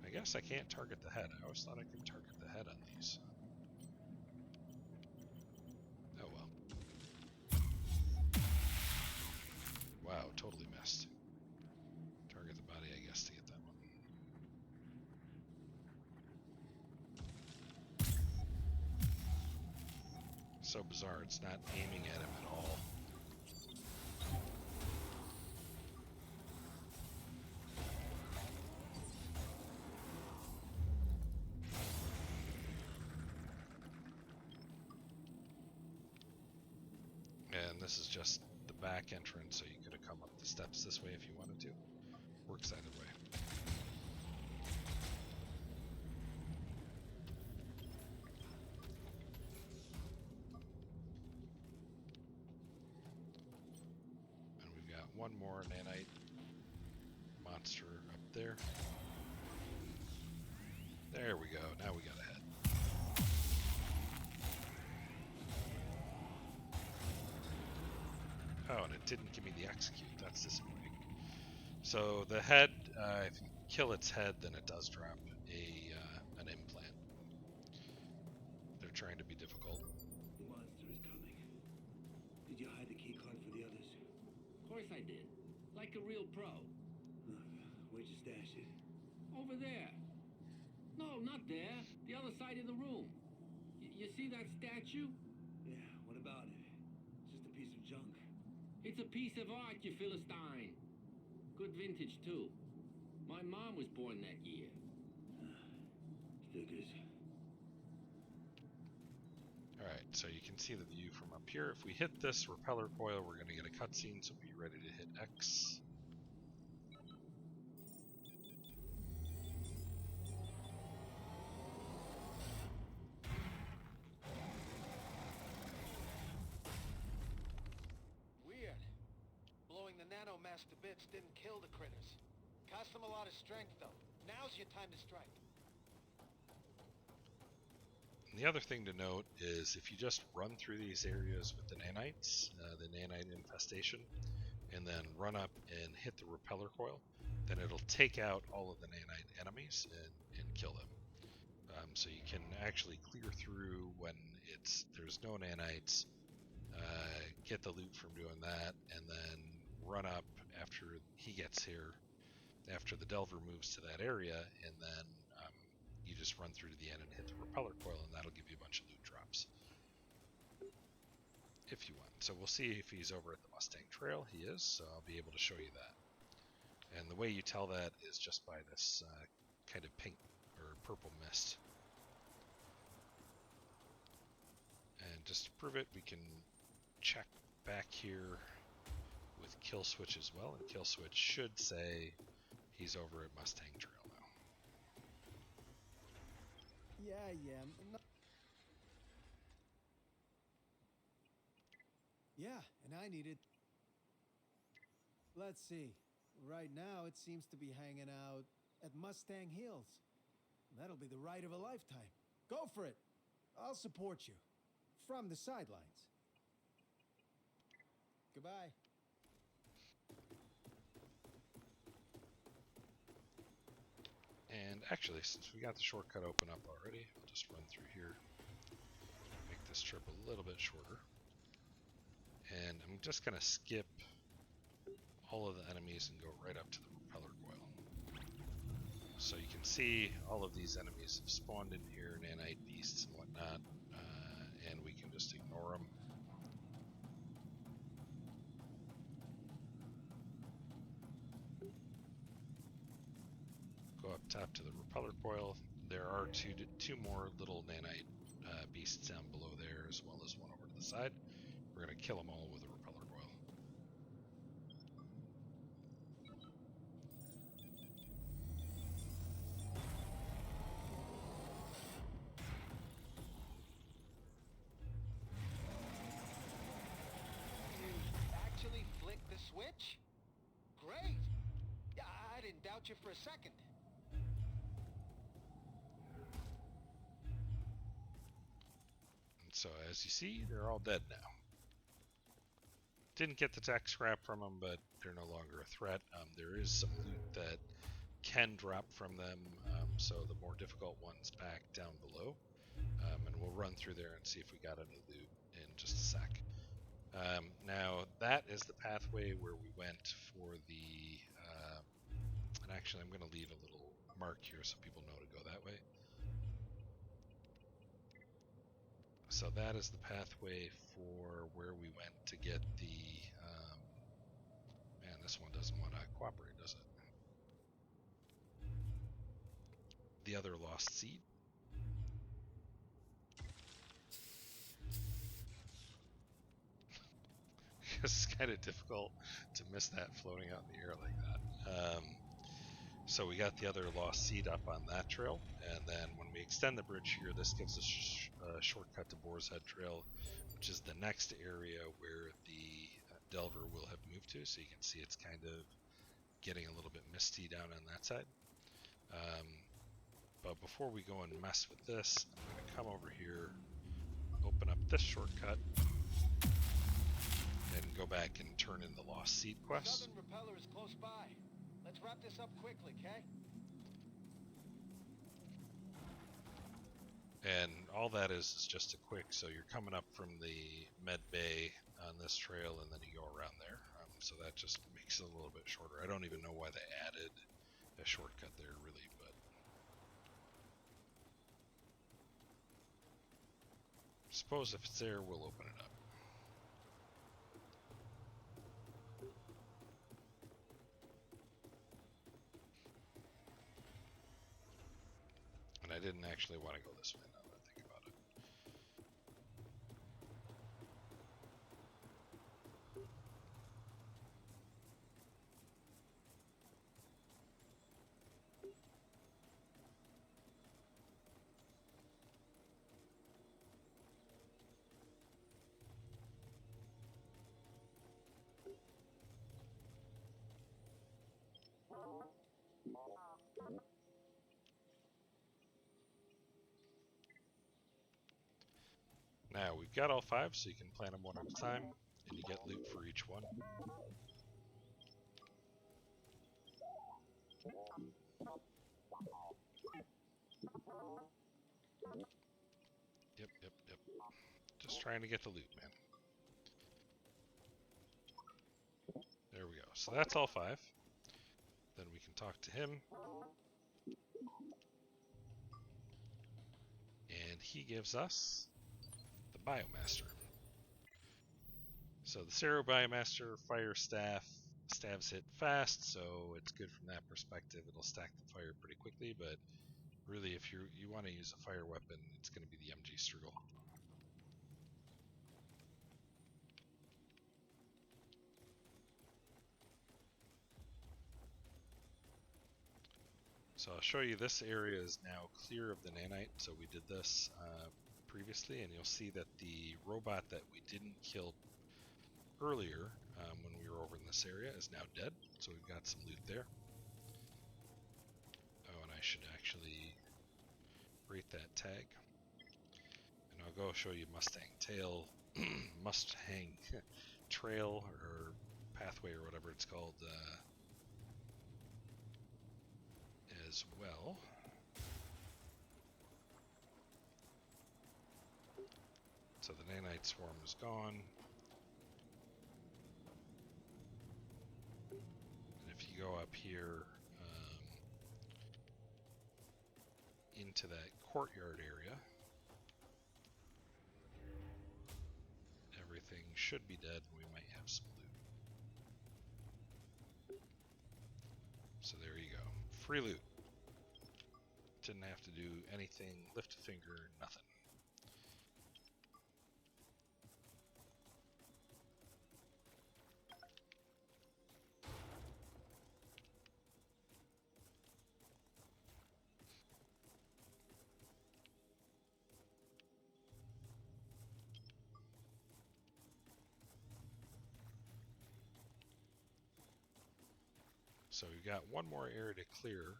[SPEAKER 1] I guess I can't target the head. I always thought I could target the head on these. Oh well. Wow, totally missed. Target the body, I guess, to get that one. So bizarre, it's not aiming at him at all. And this is just the back entrance, so you could have come up the steps this way if you wanted to. Works either way. one more nanite monster up there. There we go. Now we got a head. Oh, and it didn't give me the execute. That's disappointing. So the head, if you kill its head, then it does drop an implant. They're trying to be difficult.
[SPEAKER 8] The monster is coming. Did you hide the key card for the others?
[SPEAKER 7] Of course I did. Like a real pro.
[SPEAKER 8] Look, where'd you stash it?
[SPEAKER 7] Over there. No, not there. The other side of the room. You see that statue?
[SPEAKER 8] Yeah, what about it? It's just a piece of junk.
[SPEAKER 7] It's a piece of art, you Philistine. Good vintage, too. My mom was born that year.
[SPEAKER 8] Figures.
[SPEAKER 1] Alright, so you can see the view from up here. If we hit this repeller coil, we're going to get a cutscene, so be ready to hit X.
[SPEAKER 11] Weird. Blowing the nanomass to bits didn't kill the critters. Cost them a lot of strength, though. Now's your time to strike.
[SPEAKER 1] And the other thing to note is if you just run through these areas with the nanites, the nanite infestation, and then run up and hit the repeller coil, then it'll take out all of the nanite enemies and kill them. So you can actually clear through when there's no nanites, get the loot from doing that, and then run up after he gets here, after the Delver moves to that area, and then you just run through to the end and hit the repeller coil, and that'll give you a bunch of loot drops. If you want. So we'll see if he's over at the Mustang Trail. He is, so I'll be able to show you that. And the way you tell that is just by this kind of pink or purple mist. And just to prove it, we can check back here with kill switch as well, and kill switch should say he's over at Mustang Trail now.
[SPEAKER 3] Yeah. Yeah, and I needed... Let's see. Right now, it seems to be hanging out at Mustang Hills. That'll be the ride of a lifetime. Go for it. I'll support you. From the sidelines. Goodbye.
[SPEAKER 1] And actually, since we got the shortcut open up already, I'll just run through here. Make this trip a little bit shorter. And I'm just going to skip all of the enemies and go right up to the repeller coil. So you can see all of these enemies have spawned in here, nanite beasts and whatnot, and we can just ignore them. Go up top to the repeller coil. There are two more little nanite beasts down below there, as well as one over to the side. We're going to kill them all with a repeller coil.
[SPEAKER 11] You actually flicked the switch? Great! Yeah, I didn't doubt you for a second.
[SPEAKER 1] And so, as you see, they're all dead now. Didn't get the tech scrap from them, but they're no longer a threat. There is some loot that can drop from them, so the more difficult ones back down below. And we'll run through there and see if we got any loot in just a sec. Now, that is the pathway where we went for the... and actually, I'm going to leave a little mark here so people know to go that way. So that is the pathway for where we went to get the... man, this one doesn't want to cooperate, does it? The other lost seed. It's kind of difficult to miss that floating out in the air like that. So we got the other lost seed up on that trail, and then when we extend the bridge here, this gives us a shortcut to Boar's Head Trail, which is the next area where the Delver will have moved to, so you can see it's kind of getting a little bit misty down on that side. But before we go and mess with this, I'm going to come over here, open up this shortcut, and go back and turn in the Lost Seed quest.
[SPEAKER 11] Southern Repeller is close by. Let's wrap this up quickly, okay?
[SPEAKER 1] And all that is just a quick, so you're coming up from the Med Bay on this trail, and then you go around there. So that just makes it a little bit shorter. I don't even know why they added a shortcut there, really, but suppose if it's there, we'll open it up. And I didn't actually want to go this way now that I think about it. Now, we've got all 5, so you can plant them one at a time, and you get loot for each one. Yep. Just trying to get the loot, man. There we go. So that's all 5. Then we can talk to him. And he gives us the Biomaster. So the Cero Biomaster Fire Staff stabs hit fast, so it's good from that perspective. It'll stack the fire pretty quickly, but really if you want to use a fire weapon, it's going to be the MG Struggle. So I'll show you this area is now clear of the nanite, so we did this previously, and you'll see that the robot that we didn't kill earlier when we were over in this area is now dead, so we've got some loot there. Oh, and I should actually rate that tag. And I'll go show you Mustang Tail, Mustang Trail, or Pathway, or whatever it's called, as well. So the nanite swarm is gone. And if you go up here into that courtyard area, everything should be dead. We might have some loot. So there you go. Free loot. Didn't have to do anything, lift a finger, nothing. So we've got one more area to clear,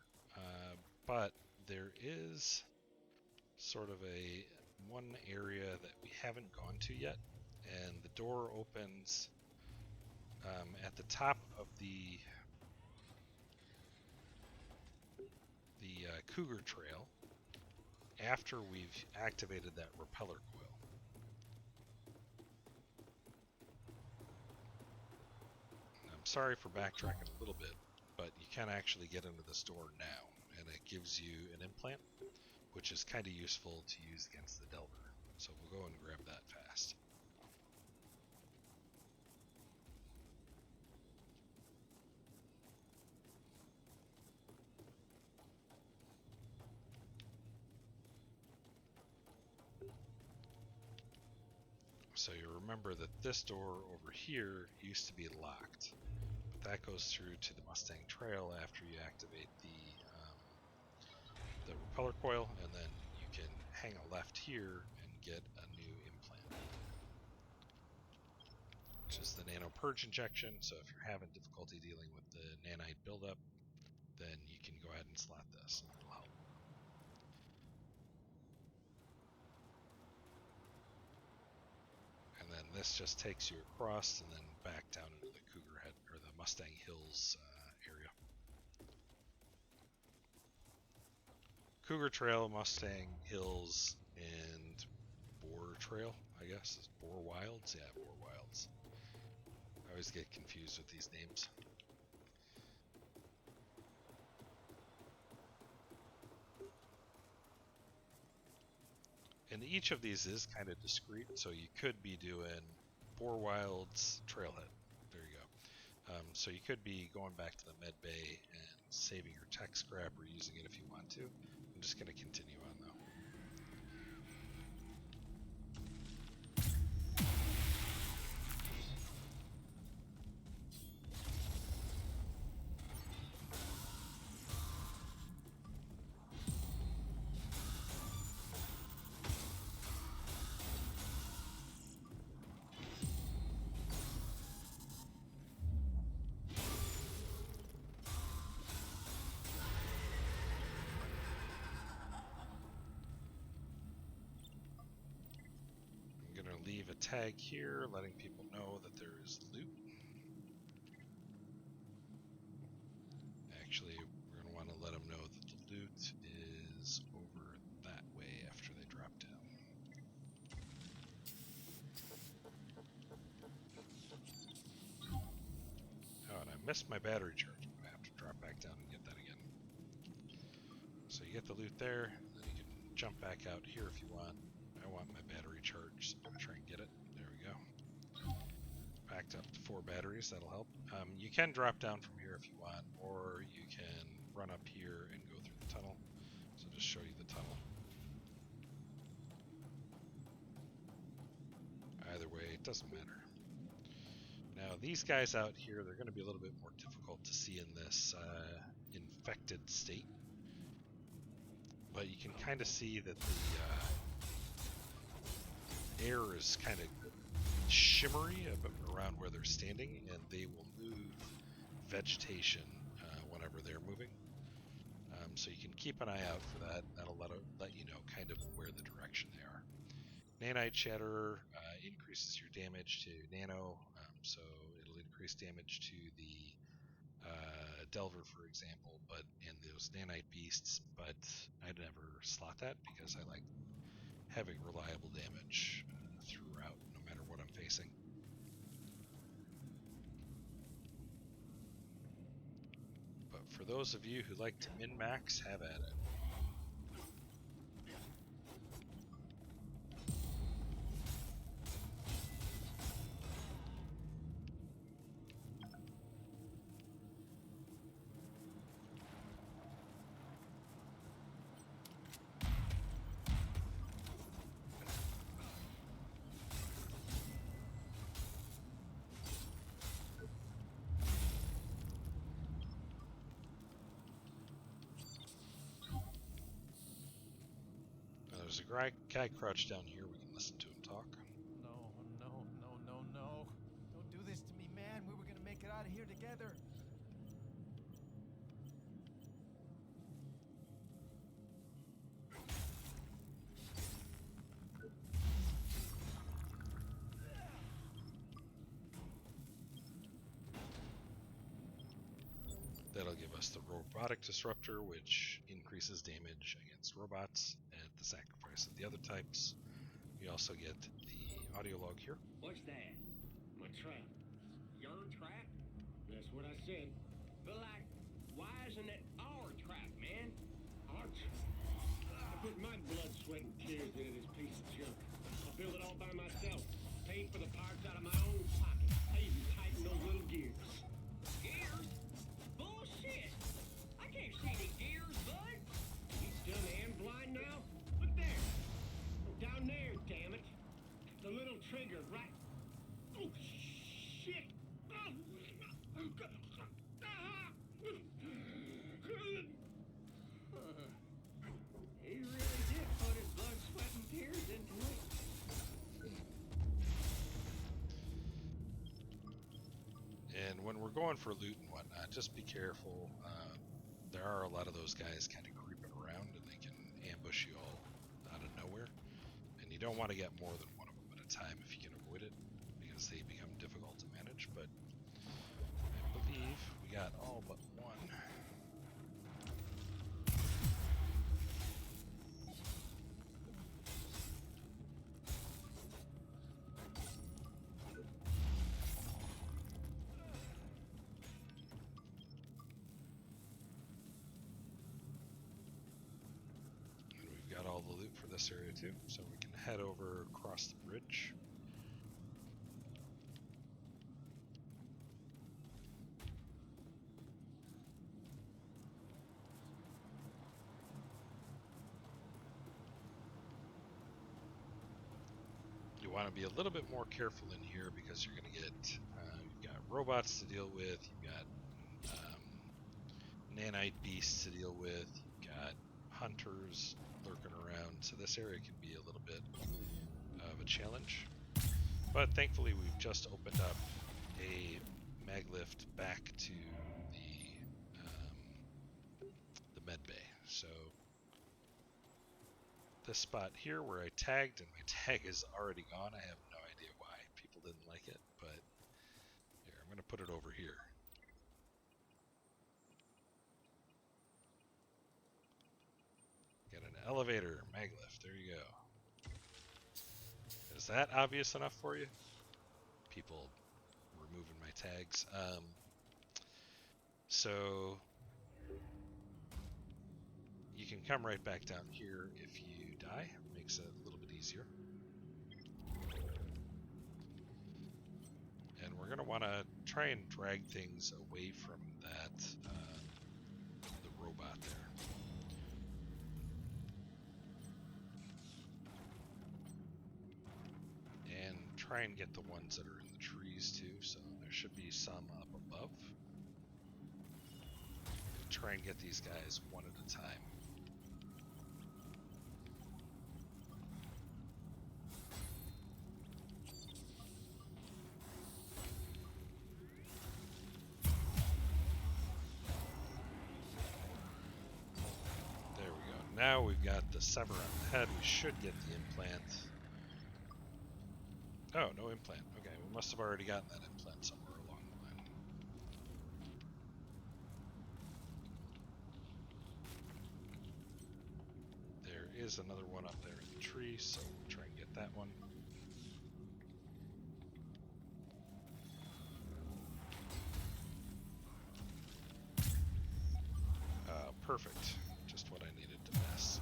[SPEAKER 1] but there is sort of one area that we haven't gone to yet, and the door opens at the top of the Cougar Trail after we've activated that repeller coil. I'm sorry for backtracking a little bit, but you can actually get into this door now, and it gives you an implant, which is kind of useful to use against the Delver. So we'll go and grab that fast. So you remember that this door over here used to be locked, but that goes through to the Mustang Trail after you activate the repeller coil, and then you can hang a left here and get a new implant. which is the nano purge injection. So if you're having difficulty dealing with the nanite buildup, then you can go ahead and slot this, and it'll help. And then this just takes you across and then back down into the Cougar Head or the Mustang Hills area. Cougar Trail, Mustang Hills, and Boar Trail, I guess, is Boar Wilds? Yeah, Boar Wilds. I always get confused with these names. And each of these is kind of discrete, so you could be doing Boar Wilds Trailhead. There you go. So you could be going back to the med bay and saving your tech scrap or using it if you want to. I'm just going to continue on though. Leave a tag here letting people know that there is loot. Actually, we're going to want to let them know that the loot is over that way after they drop down. Oh, and I missed my battery charge. I'm going to have to drop back down and get that again. So you get the loot there, and then you can jump back out here if you want. I want my battery charged, so I'm going to try and get it. There we go. Packed up to 4 batteries, that'll help. You can drop down from here if you want, or you can run up here and go through the tunnel. So just show you the tunnel. Either way, it doesn't matter. Now these guys out here, they're going to be a little bit more difficult to see in this infected state. But you can kind of see that the air is kind of shimmery around where they're standing, and they will move vegetation whenever they're moving. So you can keep an eye out for that. That'll let you know kind of where the direction they are. Nanite Shatterer increases your damage to nano, so it'll increase damage to the Delver, for example, and those nanite beasts, but I'd never slot that because I like having reliable damage throughout, no matter what I'm facing. But for those of you who like to min-max, have at it. There's a guy crouched down here. We can listen to him talk.
[SPEAKER 9] No. Don't do this to me, man. We were gonna make it out of here together.
[SPEAKER 1] That'll give us the robotic disruptor, which increases damage against robots at the sacrifice of the other types. We also get the audio log here.
[SPEAKER 7] What's that? My trap. Your trap?
[SPEAKER 5] That's what I said.
[SPEAKER 7] But like, why isn't it our trap, man?
[SPEAKER 5] Our trap? I put my blood, sweat, and tears into this piece of junk. I built it all by myself. Paid for the parts out of my own pocket. I even tightened those little gears.
[SPEAKER 7] Gears? Bullshit! I can't see any gears, bud!
[SPEAKER 5] You still and blind now? Look there! Down there, damn it! The little trigger, right? Oh, shit!
[SPEAKER 7] He really did put his blood, sweat, and tears into it.
[SPEAKER 1] going for loot and whatnot, just be careful. There are a lot of those guys kind of creeping around, and they can ambush you all out of nowhere. And you don't want to get more than one of them at a time if you can avoid it, because they become difficult to manage. But I believe we got all but one. All the loot for this area too, so we can head over across the bridge. You want to be a little bit more careful in here because you're going to get you've got robots to deal with, you've got nanite beasts to deal with, you've got hunters lurking around, so this area can be a little bit of a challenge. But thankfully we've just opened up a mag lift back to the med bay. So this spot here where I tagged, and my tag is already gone, I have no idea why people didn't like it, but here, I'm going to put it over here. Got an elevator, mag lift, there you go. Is that obvious enough for you? People removing my tags. So you can come right back down here if you die. Makes it a little bit easier. And we're going to want to try and drag things away from that, the robot there. And try and get the ones that are in the trees too, so there should be some up above. Try and get these guys one at a time. There we go. Now we've got the sever on the head. We should get the implant. Oh, no implant. Okay, we must have already gotten that implant somewhere along the line. There is another one up there in the tree, so we'll try and get that one. Perfect. Just what I needed to mess.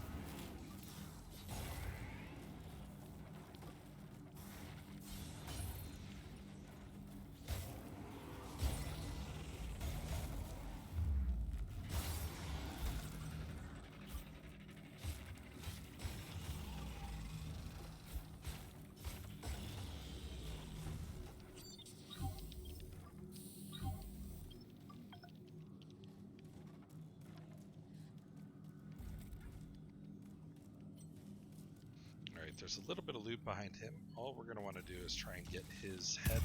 [SPEAKER 1] There's a little bit of loot behind him. All we're going to want to do is try and get his head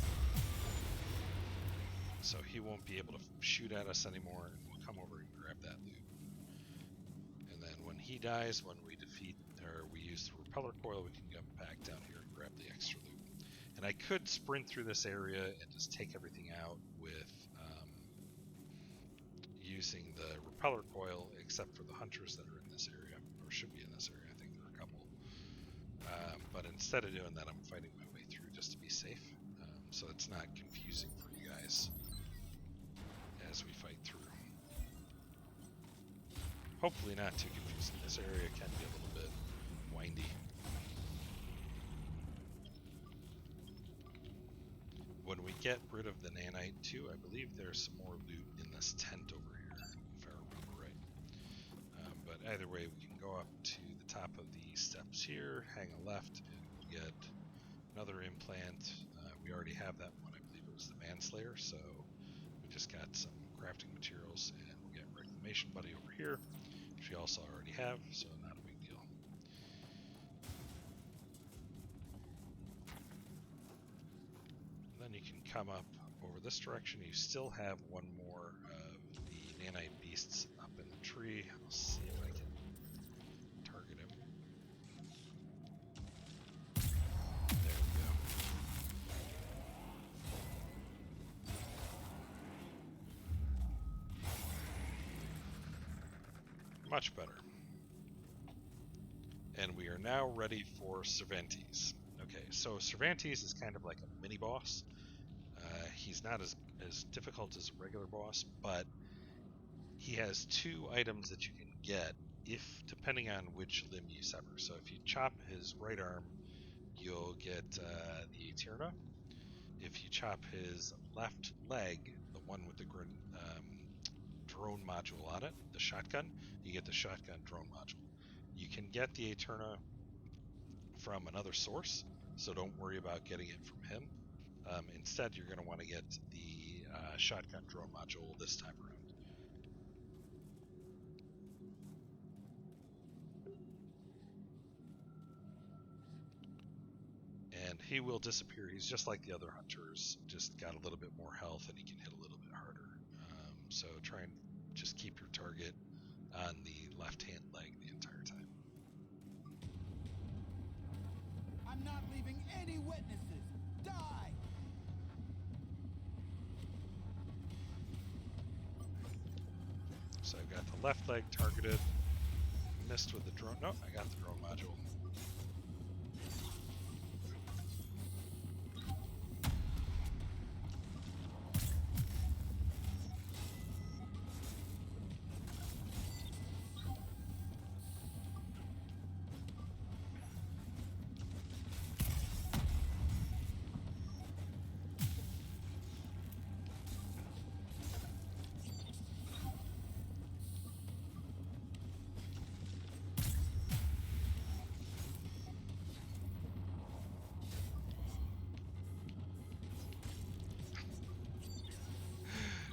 [SPEAKER 1] so he won't be able to shoot at us anymore, and we'll come over and grab that loot. And then when he dies, when we defeat or we use the repeller coil, we can come back down here and grab the extra loot. And I could sprint through this area and just take everything out with using the repeller coil, except for the hunters that are in this area, or should be in this area. I think there are a couple. But instead of doing that, I'm fighting my way through just to be safe, so it's not confusing for you guys as we fight through. Hopefully not too confusing. This area can be a little bit windy. When we get rid of the nanite too, I believe there's some more loot in this tent over here, if I remember right. But either way, we can go up to the top of the steps here, hang a left, and we'll get another implant. We already have that one. I believe it was the Manslayer, so we just got some crafting materials, and we'll get Reclamation Buddy over here, which we also already have, so not a big deal. Then you can come up over this direction, you still have one more of the nanite beasts up in the tree. I'll see if I can target him. There we go. Much better. And we are now ready for Cervantes. Okay, so Cervantes is kind of like a mini boss. He's not as difficult as a regular boss, but he has 2 items that you can get depending on which limb you sever. So if you chop his right arm, you'll get the Eterna. If you chop his left leg, the one with the drone module on it, the shotgun, you get the shotgun drone module. You can get the Eterna from another source, so don't worry about getting it from him. Instead, you're going to want to get the shotgun drone module this time around. And he will disappear. He's just like the other hunters, just got a little bit more health and he can hit a little bit harder. So try and just keep your target on the left-hand leg the entire time.
[SPEAKER 2] I'm not leaving any witnesses. Die!
[SPEAKER 1] So I've got the left leg targeted. Missed with the drone. No, I got the drone module.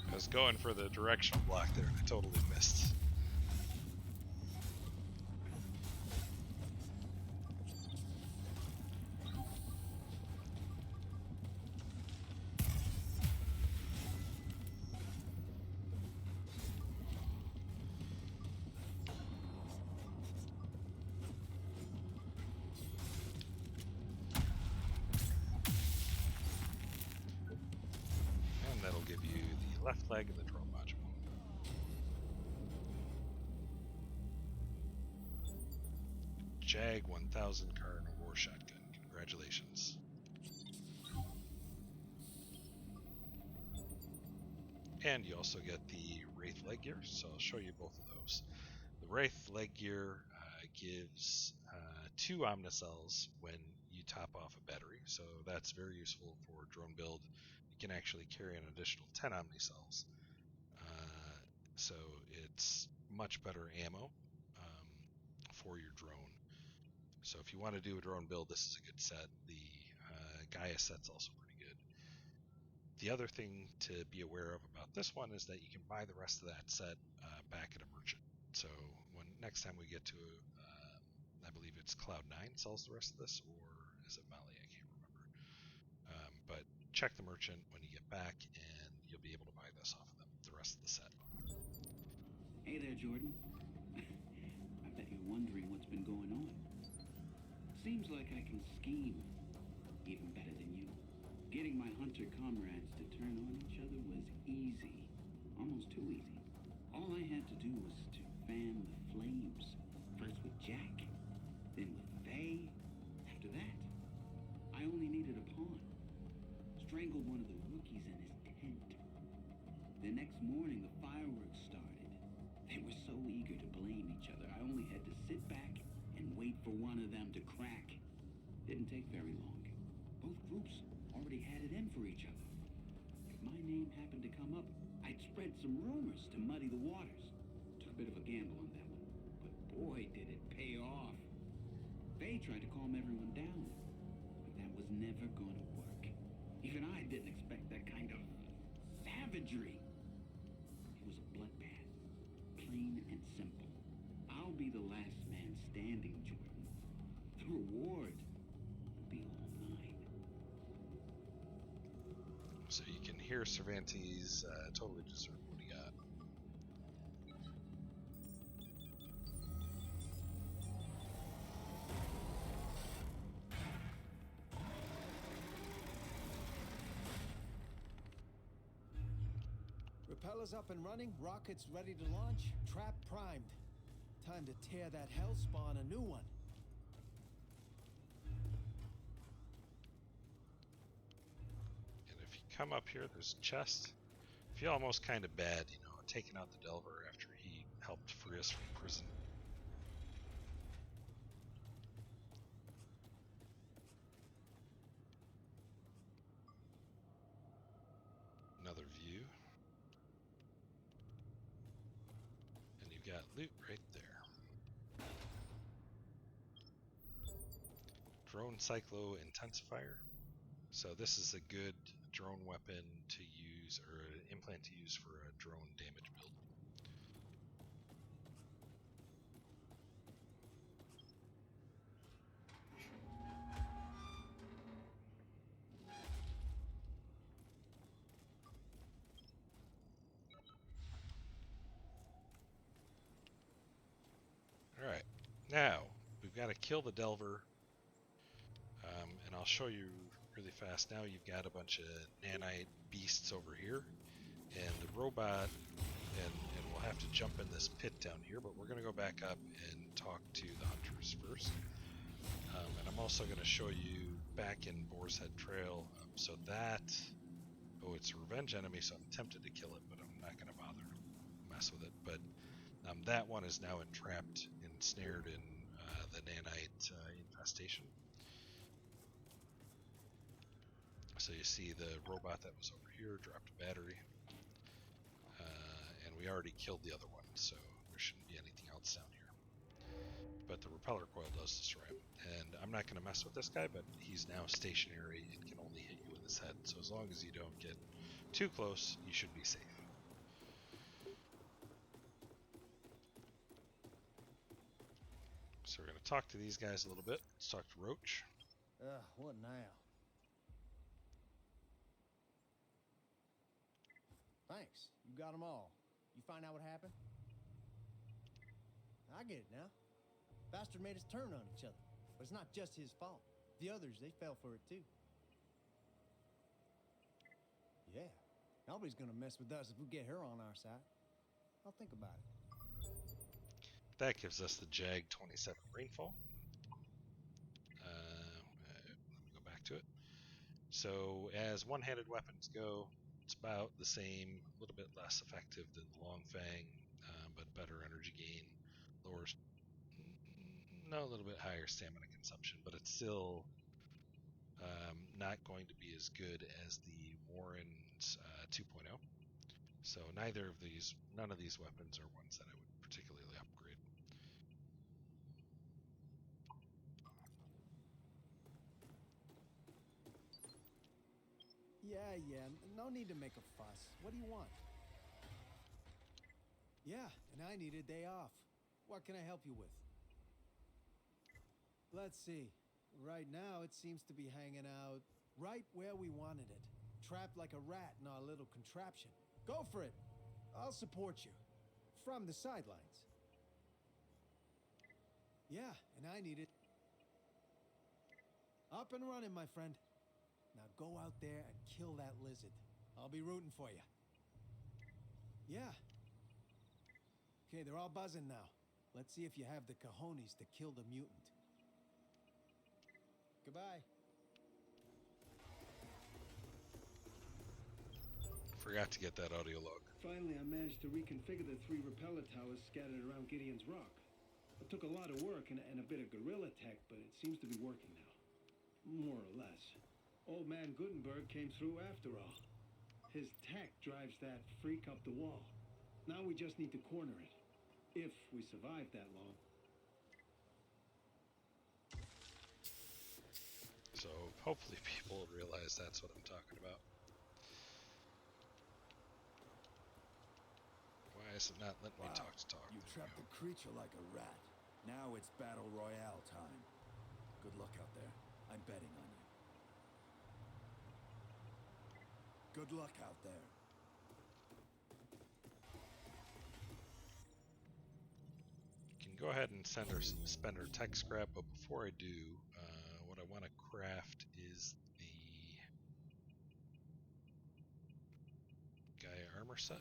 [SPEAKER 1] I was going for the directional block there and I totally missed. And that'll give you the left leg and the drone module. Jag 1000 Cardinal War Shotgun. Congratulations. And you also get the Wraith leg gear, so I'll show you both of those. The Wraith leg gear gives 2 Omnicells when you top off a battery, so that's very useful for drone build. You can actually carry an additional 10 Omnicells, so it's much better ammo for your drone. So if you want to do a drone build, this is a good set. The Gaia set's also pretty good. The other thing to be aware of about this one is that you can buy the rest of that set back at a merchant. So when next time we get to, I believe it's Cloud9 sells the rest of this, or is it Mali? I can't remember. But check the merchant when you get back, and you'll be able to buy this off of them, the rest of the set.
[SPEAKER 8] Hey there, Jordan. I bet you're wondering what's been going on. Seems like I can scheme even better than you. Getting my hunter comrades to turn on each other was easy. Almost too easy. All I had to do was to fan the flames. First with Jack, then with Faye. After that, I only needed a pawn. Strangled one of the rookies in his tent. The next morning, the fireworks started. They were so eager to blame each other, I only had to sit back and wait for one of them to crack. Didn't take very long. Both groups already had it in for each other. If my name happened to come up, I'd spread some rumors to muddy the waters. Took a bit of a gamble on that one, but boy, did it pay off. They tried to calm everyone down, but that was never gonna work. Even I didn't expect that kind of savagery. It was a bloodbath, plain and simple. I'll be the last man standing, Jordan. The reward will be all mine.
[SPEAKER 1] So you can here Cervantes totally deserved what he got.
[SPEAKER 3] Propellers up and running, rockets ready to launch, trap primed. Time to tear that hellspawn a new one.
[SPEAKER 1] And if you come up here, there's a chest. I feel almost kind of bad, you know, taking out the Delver after he helped free us from prison. Another view. And you've got loot right there. Drone Cyclo Intensifier. So this is a good drone weapon to use, or an implant to use for a drone damage build. Alright, now we've got to kill the Delver, and I'll show you really fast. Now you've got a bunch of nanite beasts over here, and the robot, and we'll have to jump in this pit down here, but we're going to go back up and talk to the hunters first. And I'm also going to show you back in Boar's Head Trail, so that, oh, it's a revenge enemy, so I'm tempted to kill it, but I'm not going to bother to mess with it. But that one is now entrapped, ensnared in the nanite infestation. So you see the robot that was over here dropped a battery, and we already killed the other one, so there shouldn't be anything else down here. But the repeller coil does destroy him, and I'm not going to mess with this guy, but he's now stationary and can only hit you in his head, so as long as you don't get too close, you should be safe. So we're going to talk to these guys a little bit. Let's talk to Roach.
[SPEAKER 3] What now? Thanks. You got them all. You find out what happened? I get it now. Bastard made us turn on each other. But it's not just his fault. The others, they fell for it too. Yeah. Nobody's gonna mess with us if we get her on our side. I'll think about it.
[SPEAKER 1] That gives us the Jag 27 Rainfall. Let me go back to it. So as one-handed weapons go, it's about the same, a little bit less effective than the Long Fang, but better energy gain, a little bit higher stamina consumption, but it's still not going to be as good as the Warren's 2.0. So none of these weapons are ones that I would particularly upgrade.
[SPEAKER 3] Yeah, no need to make a fuss. What do you want? Yeah, and I need a day off. What can I help you with? Let's see. Right now, it seems to be hanging out right where we wanted it. Trapped like a rat in our little contraption. Go for it. I'll support you. From the sidelines. Yeah, and I need it. Up and running, my friend. Now go out there and kill that lizard. I'll be rooting for you. Yeah. Okay, they're all buzzing now. Let's see if you have the cojones to kill the mutant. Goodbye.
[SPEAKER 1] Forgot to get that audio log.
[SPEAKER 12] Finally, I managed to reconfigure the 3 repeller towers scattered around Gideon's Rock. It took a lot of work and a bit of guerrilla tech, but it seems to be working now. More or less. Old man Gutenberg came through after all. His tech drives that freak up the wall. Now we just need to corner it. If we survive that long.
[SPEAKER 1] So hopefully people realize that's what I'm talking about. Why is it not letting me talk to talk?
[SPEAKER 2] You trapped the creature like a rat. Now it's Battle Royale time. Good luck out there. I'm betting on you. Good luck out there.
[SPEAKER 1] Can go ahead and spend our tech scrap, but before I do, what I want to craft is the Gaia armor set.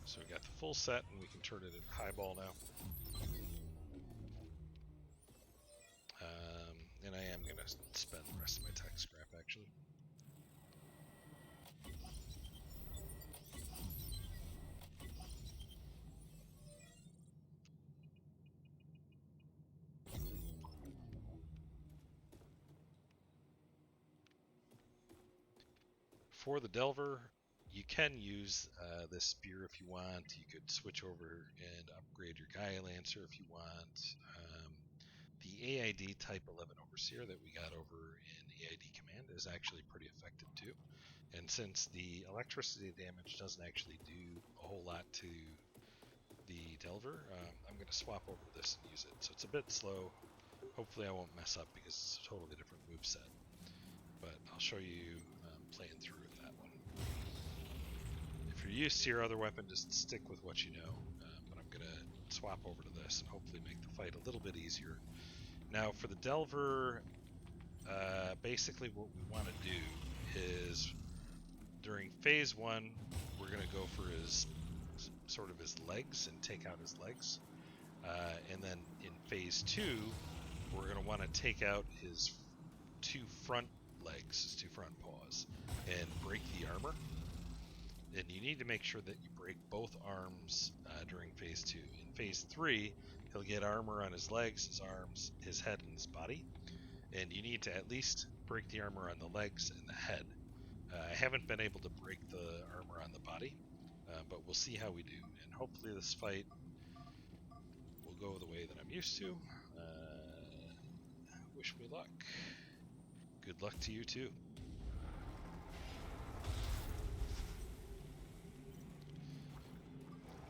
[SPEAKER 1] So we got the full set, and we can turn it into highball now. And I am going to spend the rest of my tech scrap, actually. For the Delver, you can use this spear if you want. You could switch over and upgrade your Gaia Lancer if you want. The A.I.D type 11 Overseer that we got over in A.I.D Command is actually pretty effective too. And since the electricity damage doesn't actually do a whole lot to the Delver, I'm going to swap over to this and use it. So it's a bit slow. Hopefully I won't mess up because it's a totally different moveset. But I'll show you playing through with that one. If you're used to your other weapon, just stick with what you know. But I'm going to swap over to this and hopefully make the fight a little bit easier. Now for the Delver, basically what we want to do is during phase 1, we're going to go for his legs and take out his legs. And then in phase 2, we're going to want to take out his 2 front legs, his 2 front paws, and break the armor. And you need to make sure that you break both arms during phase 2. In phase 3, he'll get armor on his legs, his arms, his head, and his body. And you need to at least break the armor on the legs and the head. I haven't been able to break the armor on the body, but we'll see how we do. And hopefully this fight will go the way that I'm used to. Wish me luck. Good luck to you too.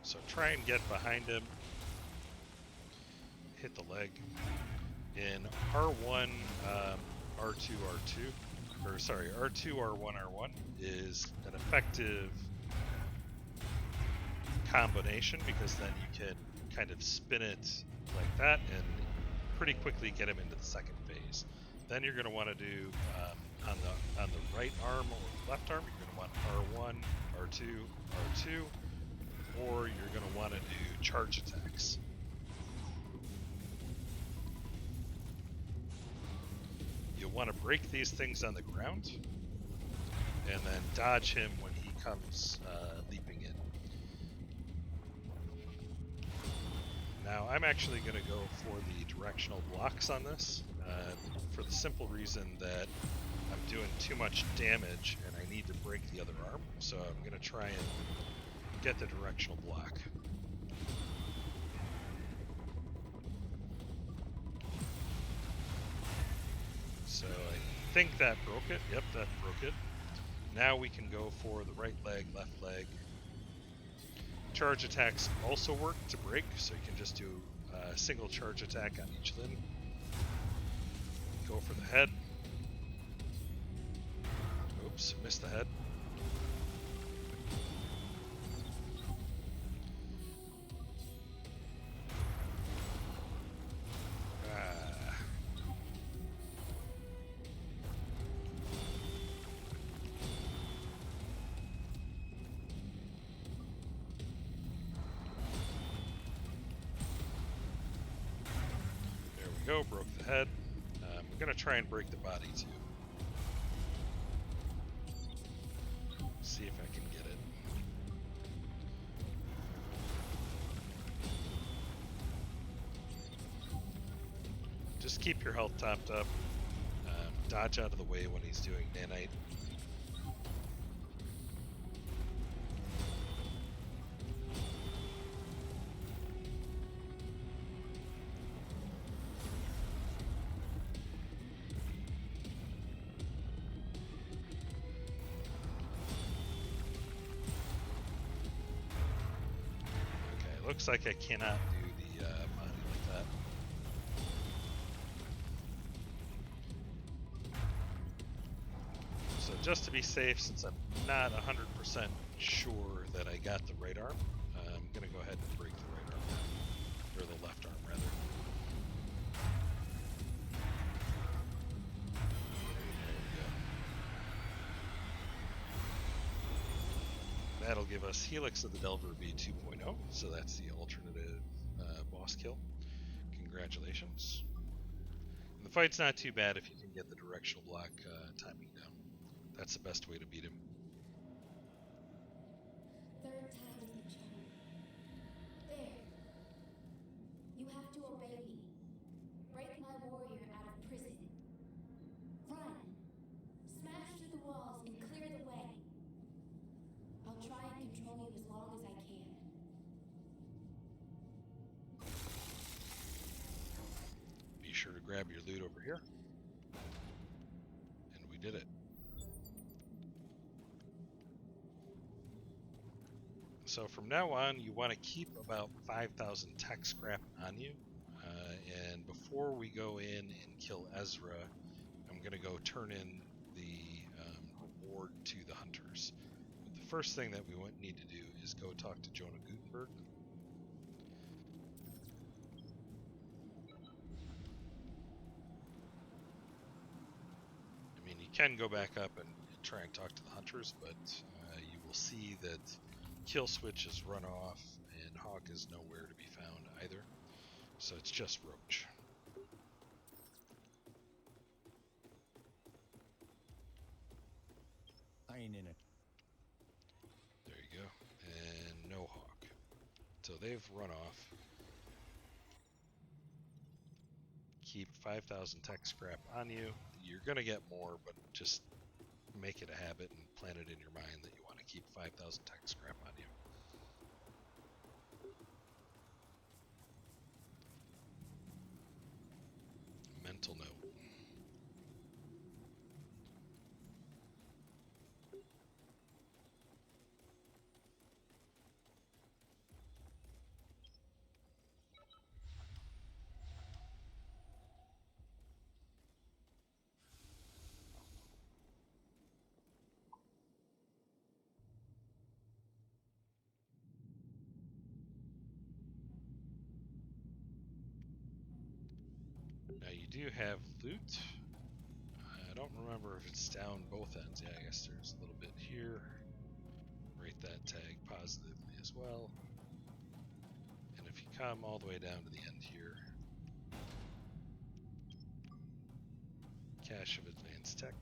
[SPEAKER 1] So try and get behind him. Hit the leg. In R1, R2, R2, or sorry, R2, R1, R1 is an effective combination because then you can kind of spin it like that and pretty quickly get him into the second phase. Then you're going to want to do on the right arm or left arm, you're going to want R1, R2, R2, or you're going to want to do charge attacks. You'll want to break these things on the ground and then dodge him when he comes leaping in. Now I'm actually going to go for the directional blocks on this for the simple reason that I'm doing too much damage and I need to break the other arm, so I'm going to try and get the directional block. So I think that broke it. Yep, that broke it. Now we can go for the right leg, left leg. Charge attacks also work to break, so you can just do a single charge attack on each limb. Go for the head. Oops, missed the head. Go, broke the head. I'm going to try and break the body too. See if I can get it. Just keep your health topped up. Dodge out of the way when he's doing nanite. Okay, looks like I cannot do the body like that. So just to be safe, since I'm not 100% sure that I got the right arm, I'm going to go ahead and break the right arm, or the left arm rather. That'll give us Helix of the Delver B 2.0, so that's the alternative boss kill. Congratulations. And the fight's not too bad if you can get the directional block timing down. That's the best way to beat him.
[SPEAKER 10] Third time is the charm. There. You have to obey me. Break my warrior out of prison. Run. Smash through the walls and clear the way. I'll try and control you as long as I can.
[SPEAKER 1] Be sure to grab your loot over here. And we did it. So from now on, you want to keep about 5,000 tech scrap on you. And before we go in and kill Ezra, I'm going to go turn in the reward to the hunters. But the first thing that we need to do is go talk to Jonah Gutenberg. I mean, you can go back up and try and talk to the hunters, but you will see that Kill Switch is run off, and Hawk is nowhere to be found either. So it's just Roach.
[SPEAKER 3] I ain't in it.
[SPEAKER 1] There you go. And no Hawk. So they've run off. Keep 5,000 tech scrap on you. You're going to get more, but just make it a habit and plan it in your mind that you want to keep 5,000 tech scrap on you. Mental note. Now you do have loot. I don't remember if it's down both ends. Yeah, I guess there's a little bit here. Rate that tag positively as well. And if you come all the way down to the end here, cache of advanced tech.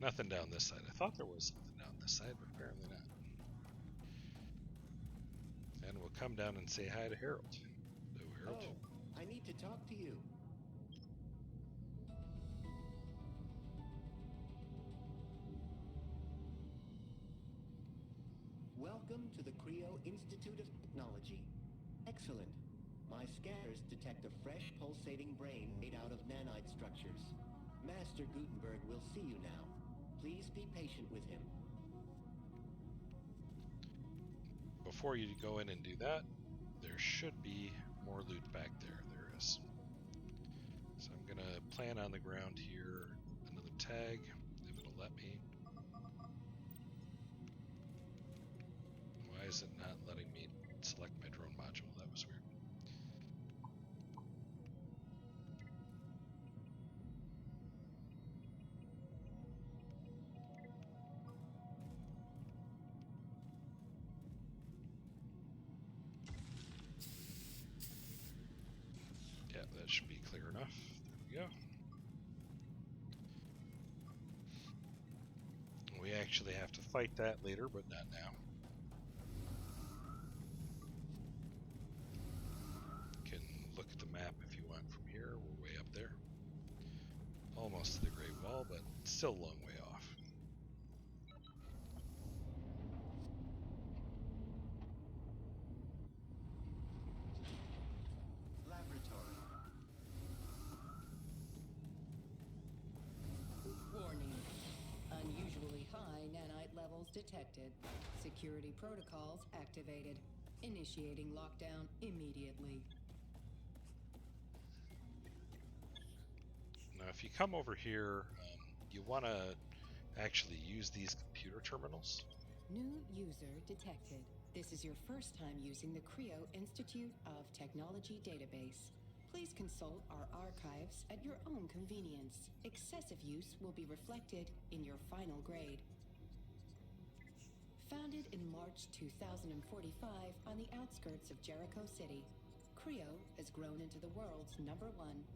[SPEAKER 1] Nothing down this side. I thought there was something down this side, but apparently not. And we'll come down and say hi to Harold. Hello, Harold.
[SPEAKER 4] Oh, I need to talk to you. Welcome to the Creo Institute of Technology. Excellent. My scanners detect a fresh pulsating brain made out of nanite structures. Master Gutenberg will see you now. Please be patient with him.
[SPEAKER 1] Before you go in and do that, there should be more loot back there. There is. So I'm going to plant on the ground here another tag, if it'll let me. Why is it not letting me select my drone module? That was weird. Yeah, that should be clear enough. There we go. We actually have to fight that later, but not now. You can look at the map if you want from here. We're way up there. Almost to the Great Wall, but still a long way off.
[SPEAKER 6] detected. Security protocols activated. Initiating lockdown immediately.
[SPEAKER 1] Now, if you come over here, you want to actually use these computer terminals.
[SPEAKER 6] New user detected. This is your first time using the CREO Institute of Technology database. Please consult our archives at your own convenience. Excessive use will be reflected in your final grade. Founded in March 2045 on the outskirts of Jericho City, CREO has grown into the world's #1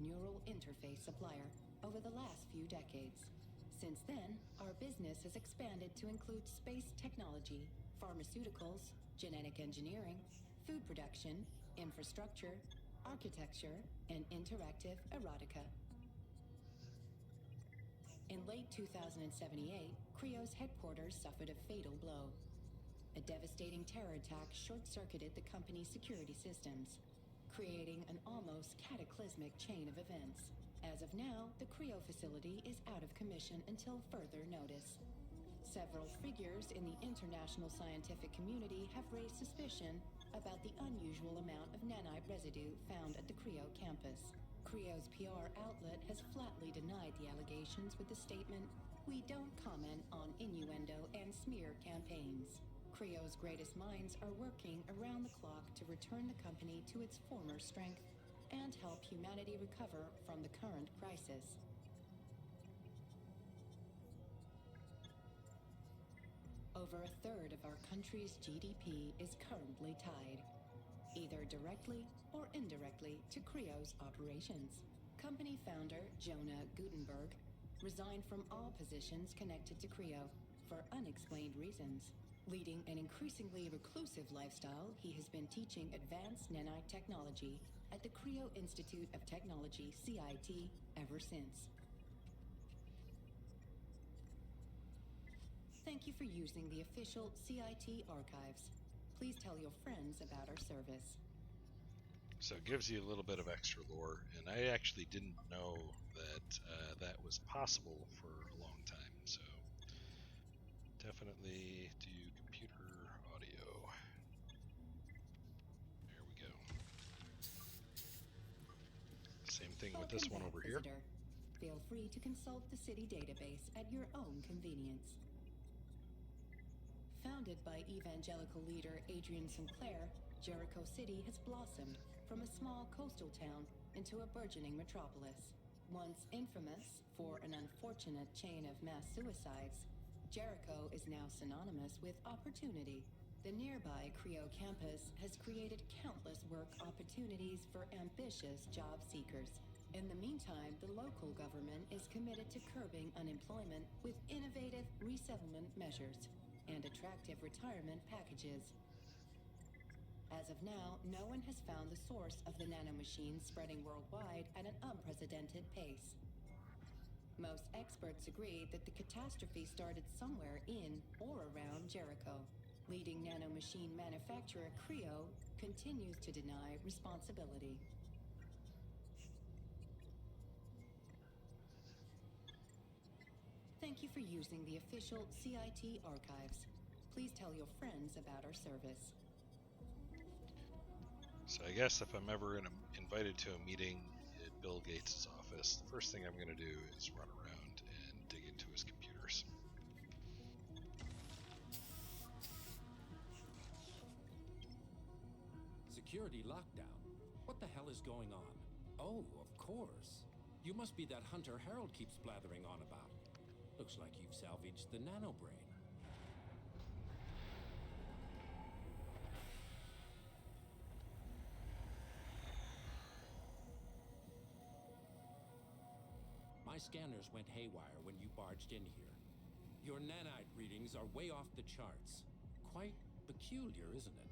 [SPEAKER 6] neural interface supplier over the last few decades. Since then, our business has expanded to include space technology, pharmaceuticals, genetic engineering, food production, infrastructure, architecture, and interactive erotica. In late 2078, CREO's headquarters suffered a fatal blow. A devastating terror attack short-circuited the company's security systems, creating an almost cataclysmic chain of events. As of now, the CREO facility is out of commission until further notice. Several figures in the international scientific community have raised suspicion about the unusual amount of nanite residue found at the CREO campus. CREO's PR outlet has flatly denied the allegations with the statement, "We don't comment on innuendo and smear campaigns." CREO's greatest minds are working around the clock to return the company to its former strength and help humanity recover from the current crisis. Over a third of our country's GDP is currently tied, either directly or indirectly, to CREO's operations. Company founder Jonah Gutenberg resigned from all positions connected to CREO for unexplained reasons. Leading an increasingly reclusive lifestyle, he has been teaching advanced nanite technology at the CREO Institute of Technology, CIT, ever since. Thank you for using the official CIT archives. Please tell your friends about our service.
[SPEAKER 1] So it gives you a little bit of extra lore, and I actually didn't know that that was possible for a long time, so definitely do computer audio. There we go. Same thing with this one over here.
[SPEAKER 6] Feel free to consult the city database at your own convenience. Founded by evangelical leader Adrian Sinclair, Jericho City has blossomed from a small coastal town into a burgeoning metropolis. Once infamous for an unfortunate chain of mass suicides, Jericho is now synonymous with opportunity. The nearby CREO campus has created countless work opportunities for ambitious job seekers. In the meantime, the local government is committed to curbing unemployment with innovative resettlement measures and attractive retirement packages. As of now, no one has found the source of the nanomachines spreading worldwide at an unprecedented pace. Most experts agree that the catastrophe started somewhere in or around Jericho. Leading nanomachine manufacturer CREO continues to deny responsibility. Thank you for using the official CIT archives. Please tell your friends about our service.
[SPEAKER 1] So I guess if I'm ever invited to a meeting at Bill Gates' office, the first thing I'm going to do is run around and dig into his computers.
[SPEAKER 13] Security lockdown? What the hell is going on? Oh, of course. You must be that hunter Harold keeps blathering on about. Looks like you've salvaged the nanobrain. My scanners went haywire when you barged in here. Your nanite readings are way off the charts. Quite peculiar, isn't it?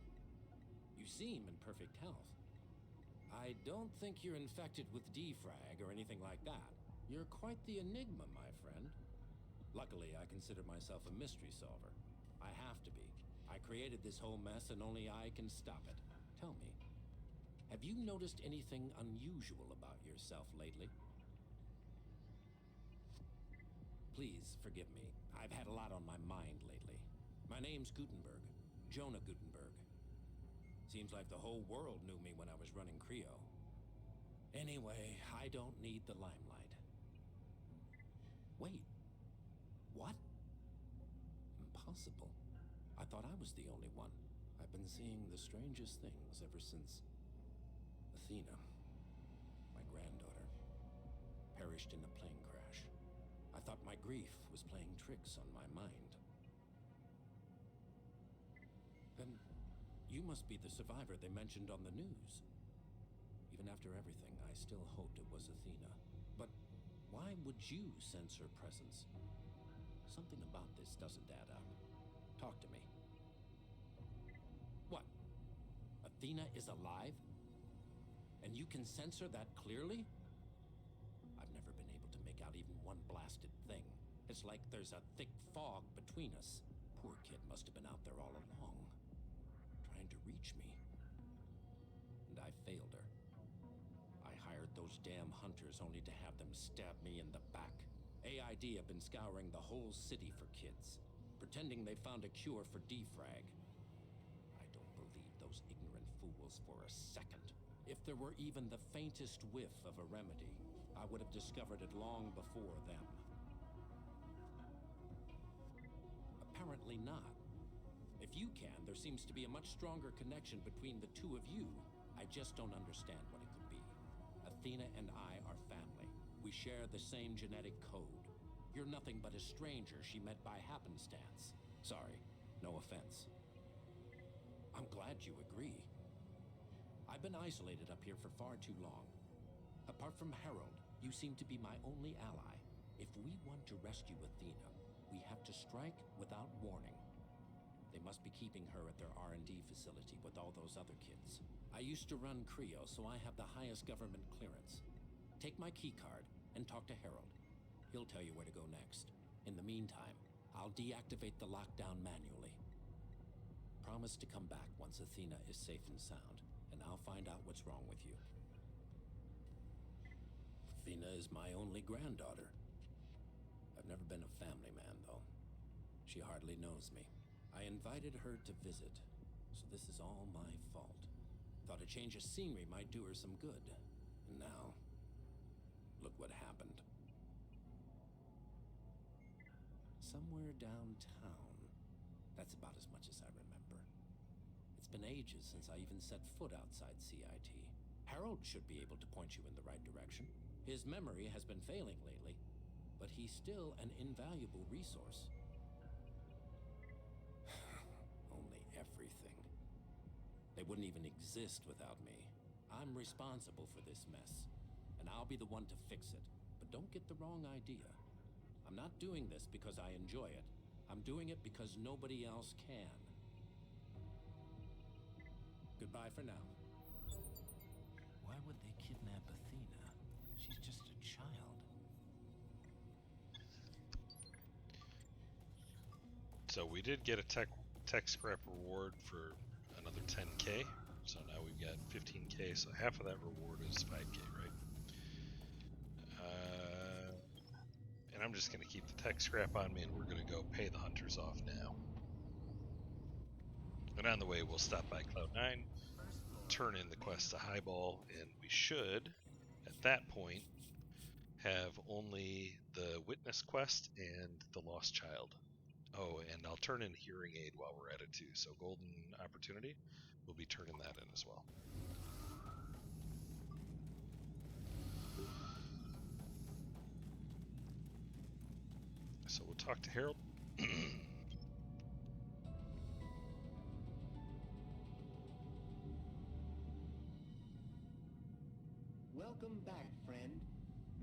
[SPEAKER 13] You seem in perfect health. I don't think you're infected with defrag or anything like that. You're quite the enigma, my friend. Luckily, I consider myself a mystery solver. I have to be. I created this whole mess and only I can stop it. Tell me, have you noticed anything unusual about yourself lately? Please forgive me. I've had a lot on my mind lately. My name's Gutenberg. Jonah Gutenberg. Seems like the whole world knew me when I was running Creo. Anyway, I don't need the limelight. Wait. What? Impossible. I thought I was the only one. I've been seeing the strangest things ever since Athena, my granddaughter, perished in a plane crash. I thought my grief was playing tricks on my mind. Then you must be the survivor they mentioned on the news. Even after everything, I still hoped it was Athena. But why would you sense her presence? Something about this doesn't add up. Talk to me. What? Athena is alive? And you can sense her that clearly? I've never been able to make out even one blasted thing. It's like there's a thick fog between us. Poor kid must have been out there all along, trying to reach me. And I failed her. I hired those damn hunters only to have them stab me in the back. A.I.D. have been scouring the whole city for kids, pretending they found a cure for defrag. I don't believe those ignorant fools for a second. If there were even the faintest whiff of a remedy, I would have discovered it long before them. Apparently not. If you can, there seems to be a much stronger connection between the two of you. I just don't understand what it could be. Athena and I are family. We share the same genetic code. You're nothing but a stranger she met by happenstance. Sorry, no offense. I'm glad you agree. I've been isolated up here for far too long. Apart from Harold, you seem to be my only ally. If we want to rescue Athena, we have to strike without warning. They must be keeping her at their R&D facility with all those other kids. I used to run Creo, so I have the highest government clearance. Take my key card and talk to Harold. He'll tell you where to go next. In the meantime, I'll deactivate the lockdown manually. Promise to come back once Athena is safe and sound, and I'll find out what's wrong with you. Athena is my only granddaughter. I've never been a family man, though. She hardly knows me. I invited her to visit, so this is all my fault. Thought a change of scenery might do her some good. And now, look what happened. Somewhere downtown. That's about as much as I remember. It's been ages since I even set foot outside CIT. Harold should be able to point you in the right direction. His memory has been failing lately, but he's still an invaluable resource. Only everything. They wouldn't even exist without me. I'm responsible for this mess, and I'll be the one to fix it. But don't get the wrong idea. I'm not doing this because I enjoy it. I'm doing it because nobody else can. Goodbye for now. Why would they kidnap Athena? She's just a child.
[SPEAKER 1] So we did get a tech scrap reward for another 10k. So now we've got 15k. So half of that reward is 5k, right? And I'm just going to keep the tech scrap on me, and we're going to go pay the hunters off now. And on the way, we'll stop by Cloud9, turn in the quest to Highball, and we should, at that point, have only the Witness quest and the Lost Child. Oh, and I'll turn in Hearing Aid while we're at it too. So Golden Opportunity, we'll be turning that in as well. So we'll talk to Harold.
[SPEAKER 4] Welcome back, friend.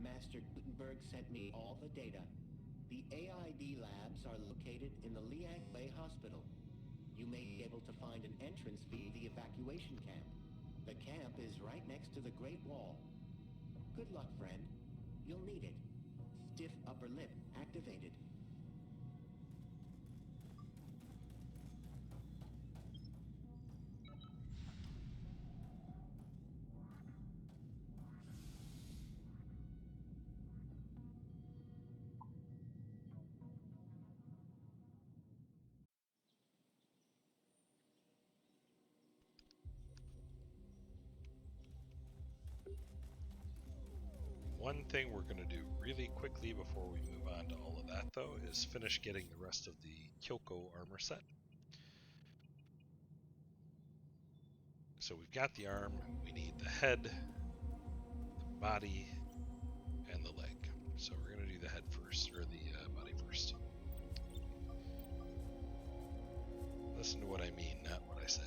[SPEAKER 4] Master Gutenberg sent me all the data. The A.I.D. labs are located in the Liang Bay Hospital. You may be able to find an entrance via the evacuation camp. The camp is right next to the Great Wall. Good luck, friend. You'll need it. Stiff upper lip activated.
[SPEAKER 1] thing we're going to do really quickly before we move on to all of that, though, is finish getting the rest of the Kyoko armor set. So we've got the arm, we need the head, the body, and the leg. So we're going to do the head first, or the body first. Listen to what I mean, not what I say.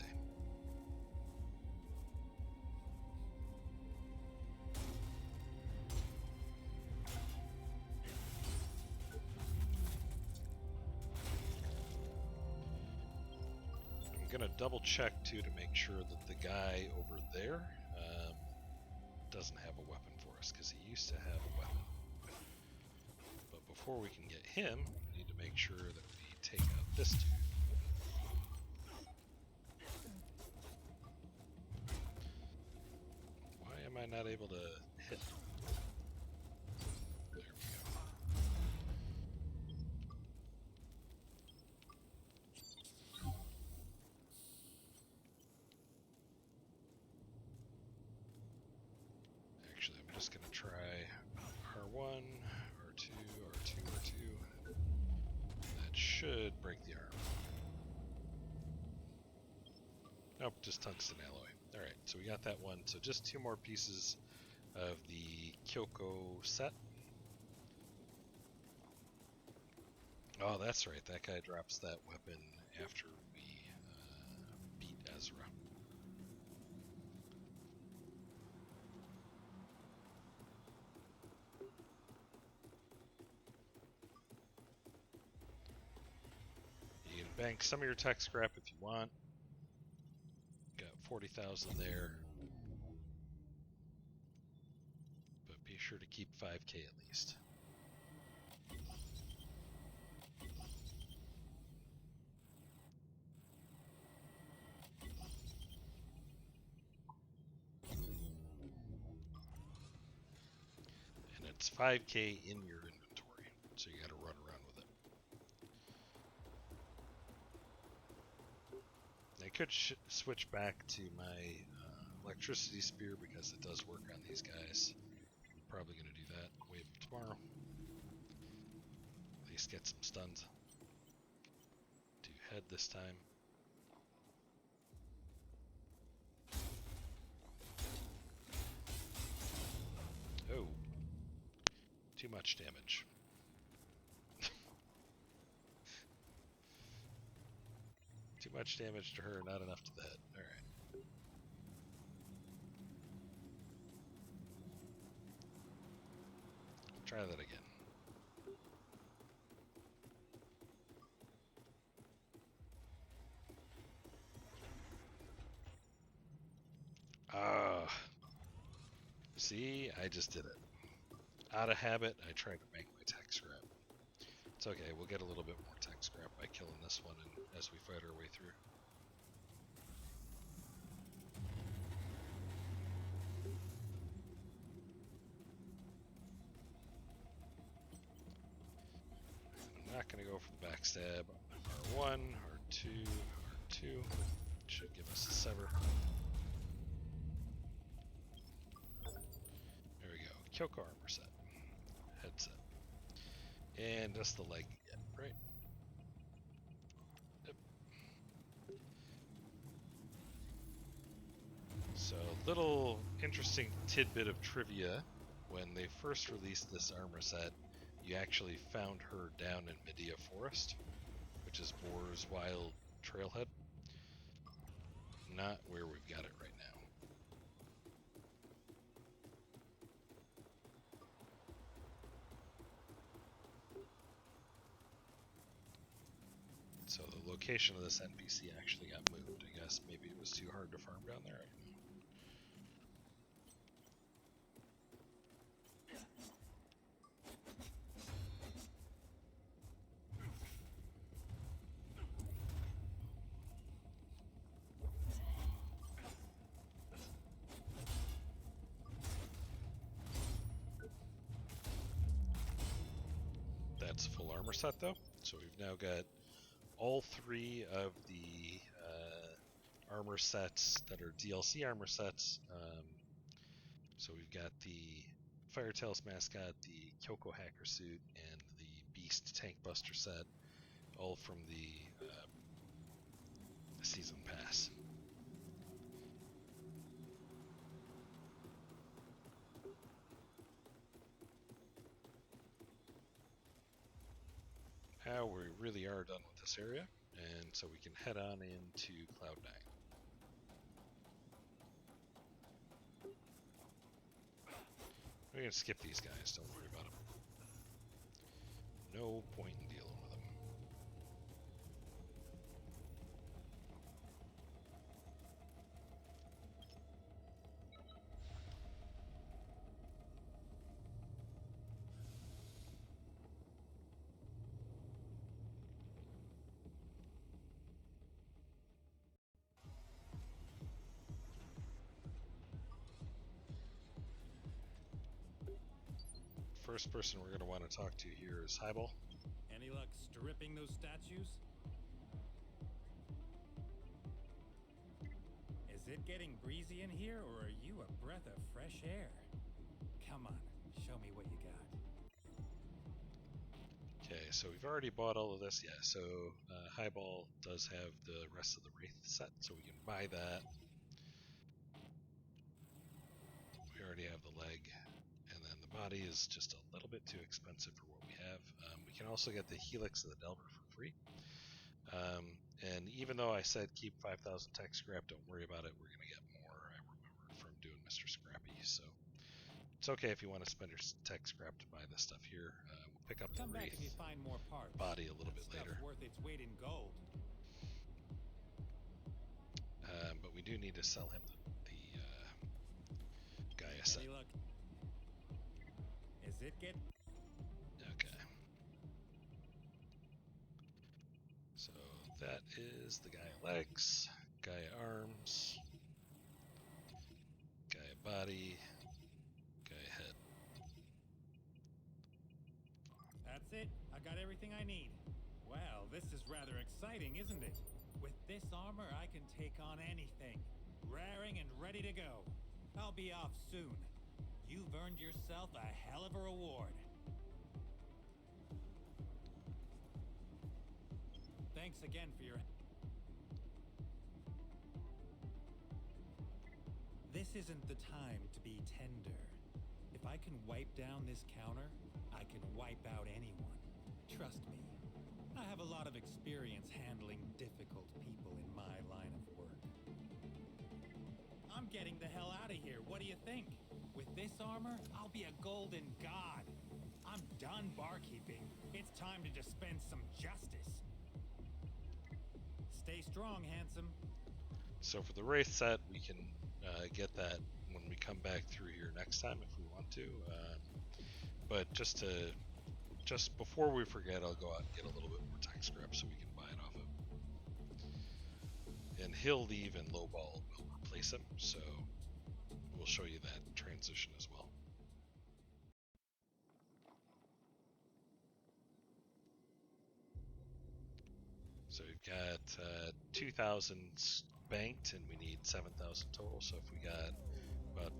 [SPEAKER 1] I'm going to double check too to make sure that the guy over there doesn't have a weapon for us, because he used to have a weapon. But before we can get him, we need to make sure that we take out this dude. Why am I not able to hit him? There we go. Actually, I'm just going to try R1, R2, R2, R2. That should break the arm. Nope, just tungsten alloy. Alright, so we got that one. So just 2 more pieces of the Kyoko set. Oh, that's right. That guy drops that weapon after we beat Ezra. You can bank some of your tech scrap if you want. Got 40,000 there. But be sure to keep 5K at least. And it's 5K in your inventory, so you got to run around with it. I could switch back to my electricity spear because it does work on these guys. I'm probably going to do that. Wait tomorrow. At least get some stuns. Do head this time. Oh. Too much damage. Too much damage to her, not enough to the head. Alright. Try that again. Ah. See, I just did it. Out of habit, I tried to make my tech scrap. It's okay, we'll get a little bit more tech scrap by killing this one and as we fight our way through. I'm not going to go for the backstab. R1, R2, R2. Should give us a sever. There we go. Kyoko armor set. Headset. And just the leg again, right? Yep. So, little interesting tidbit of trivia. When they first released this armor set, you actually found her down in Medea Forest, which is Boar's Wild Trailhead. Not where we've got it right now. So the location of this NPC actually got moved. I guess maybe it was too hard to farm down there. That's a full armor set though. So we've now got all 3 of the armor sets that are DLC armor sets. So we've got the Firetail's mascot, the Kyoko hacker suit, and the Beast tank buster set, all from the season pass. Now we really are done with this area, and so we can head on into Cloud9. We're going to skip these guys, don't worry about them. No point in dealing with them. First person we're going to want to talk to here is Highball.
[SPEAKER 14] Any luck stripping those statues? Is it getting breezy in here, or are you a breath of fresh air? Come on, show me what you got.
[SPEAKER 1] Okay, so we've already bought all of this. Yeah, so Highball does have the rest of the Wraith set, so we can buy that. We already have the leg. And then the body is just a little bit too expensive for what we have. We can also get the Helix of the Delver for free. And even though I said keep 5,000 tech scrap, don't worry about it. We're going to get more, I remember, from doing Mr. Scrappy. So it's okay if you want to spend your tech scrap to buy this stuff here. We'll pick up the
[SPEAKER 14] Come back
[SPEAKER 1] Wraith
[SPEAKER 14] if you find more parts.
[SPEAKER 1] body a little bit
[SPEAKER 14] Stuff's
[SPEAKER 1] later.
[SPEAKER 14] Worth its weight in gold.
[SPEAKER 1] But we do need to sell him the Gaia set.
[SPEAKER 14] Any luck? Is it get?
[SPEAKER 1] Okay. So that is the Gaia legs, Gaia arms, Gaia body, Gaia head.
[SPEAKER 14] That's it. I got everything I need. Well, this is rather exciting, isn't it? With this armor, I can take on anything. Raring and ready to go. I'll be off soon. You've earned yourself a hell of a reward. Thanks again for your... This isn't the time to be tender. If I can wipe down this counter, I can wipe out anyone. Trust me. I have a lot of experience handling difficult people in my line of work. I'm getting the hell out of here. What do you think? With this armor, I'll be a golden god. I'm done barkeeping. It's time to dispense some justice. Stay strong, handsome.
[SPEAKER 1] So for the Wraith set, we can get that when we come back through here next time if we want to. But just before we forget, I'll go out and get a little bit more tech scrap so we can buy it off him. And he'll leave and Lowball will replace him, so we'll show you that transition as well. So we've got 2,000 banked and we need 7,000 total, so if we got about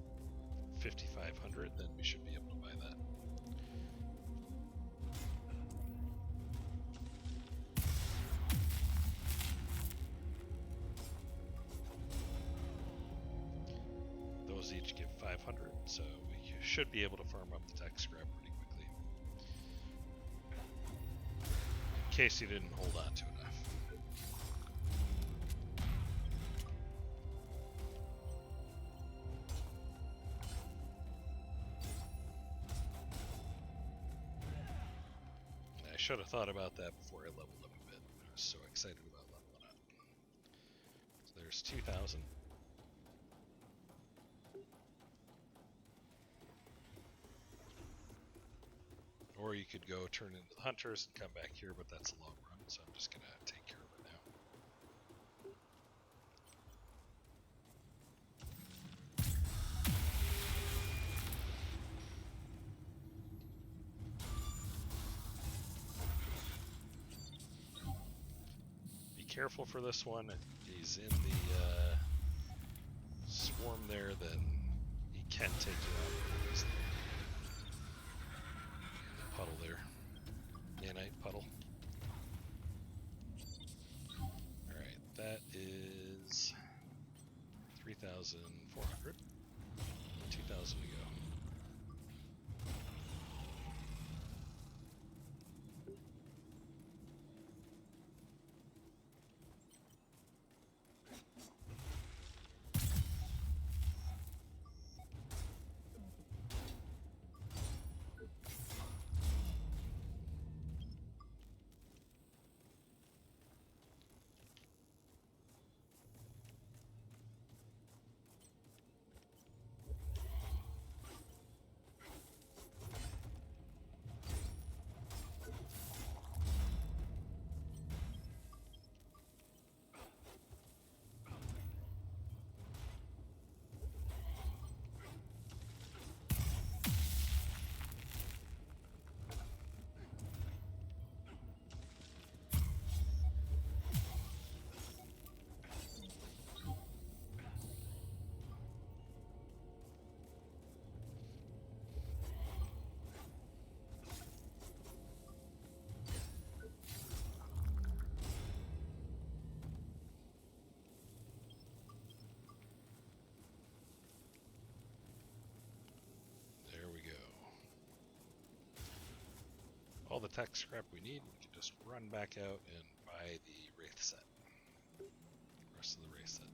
[SPEAKER 1] 5,500 then we should be able to buy that. Those each give 500, so we should be able to farm up the tech scrap pretty quickly. In case you didn't hold on to enough. I should have thought about that before I leveled up a bit. I was so excited about leveling up. So there's 2,000. Or you could go turn into the hunters and come back here, but that's a long run, so I'm just gonna take care of it now. Be careful for this one. If he's in the swarm there, then he can take you out pretty easily. puddle there. Nanite puddle. Alright, that is 3,400. 2,000 to go. All the tech scrap we need, we can just run back out and buy the Wraith set. Rest of the Wraith set.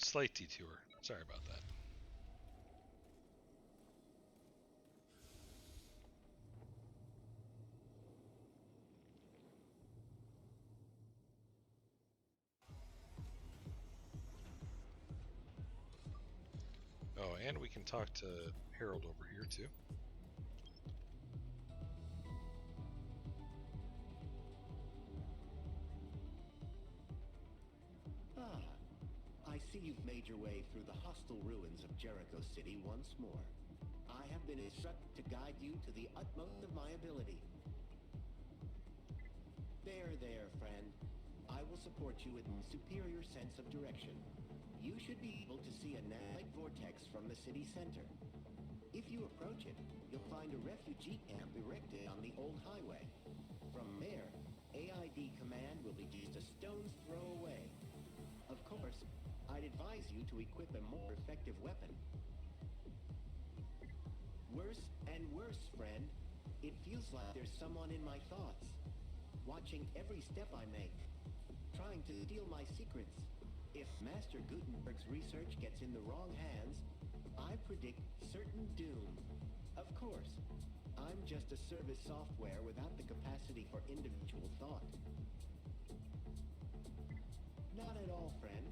[SPEAKER 1] Slight detour. Sorry about that. Oh, and we can talk to Harold over here too.
[SPEAKER 4] I see you've made your way through the hostile ruins of Jericho City once more. I have been instructed to guide you to the utmost of my ability. There, friend. I will support you with my superior sense of direction. You should be able to see a nanite vortex from the city center. If you approach it, you'll find a refugee camp erected on the old highway. From there, A.I.D. command will be just a stone's throw away. Of course, I'd advise you to equip a more effective weapon. Worse and worse, friend. It feels like there's someone in my thoughts, watching every step I make, trying to steal my secrets. If Master Gutenberg's research gets in the wrong hands, I predict certain doom. Of course, I'm just a service software without the capacity for individual thought. Not at all, friend.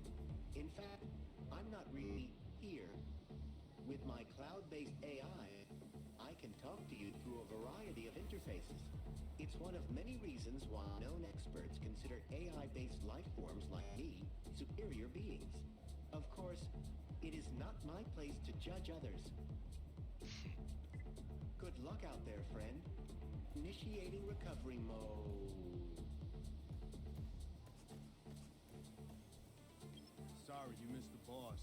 [SPEAKER 4] In fact, I'm not really here. With my cloud-based AI, I can talk to you through a variety of interfaces. It's one of many reasons why known experts consider AI-based life forms like me superior beings. Of course, it is not my place to judge others. Good luck out there, friend. Initiating recovery mode.
[SPEAKER 9] Sorry you missed the boss.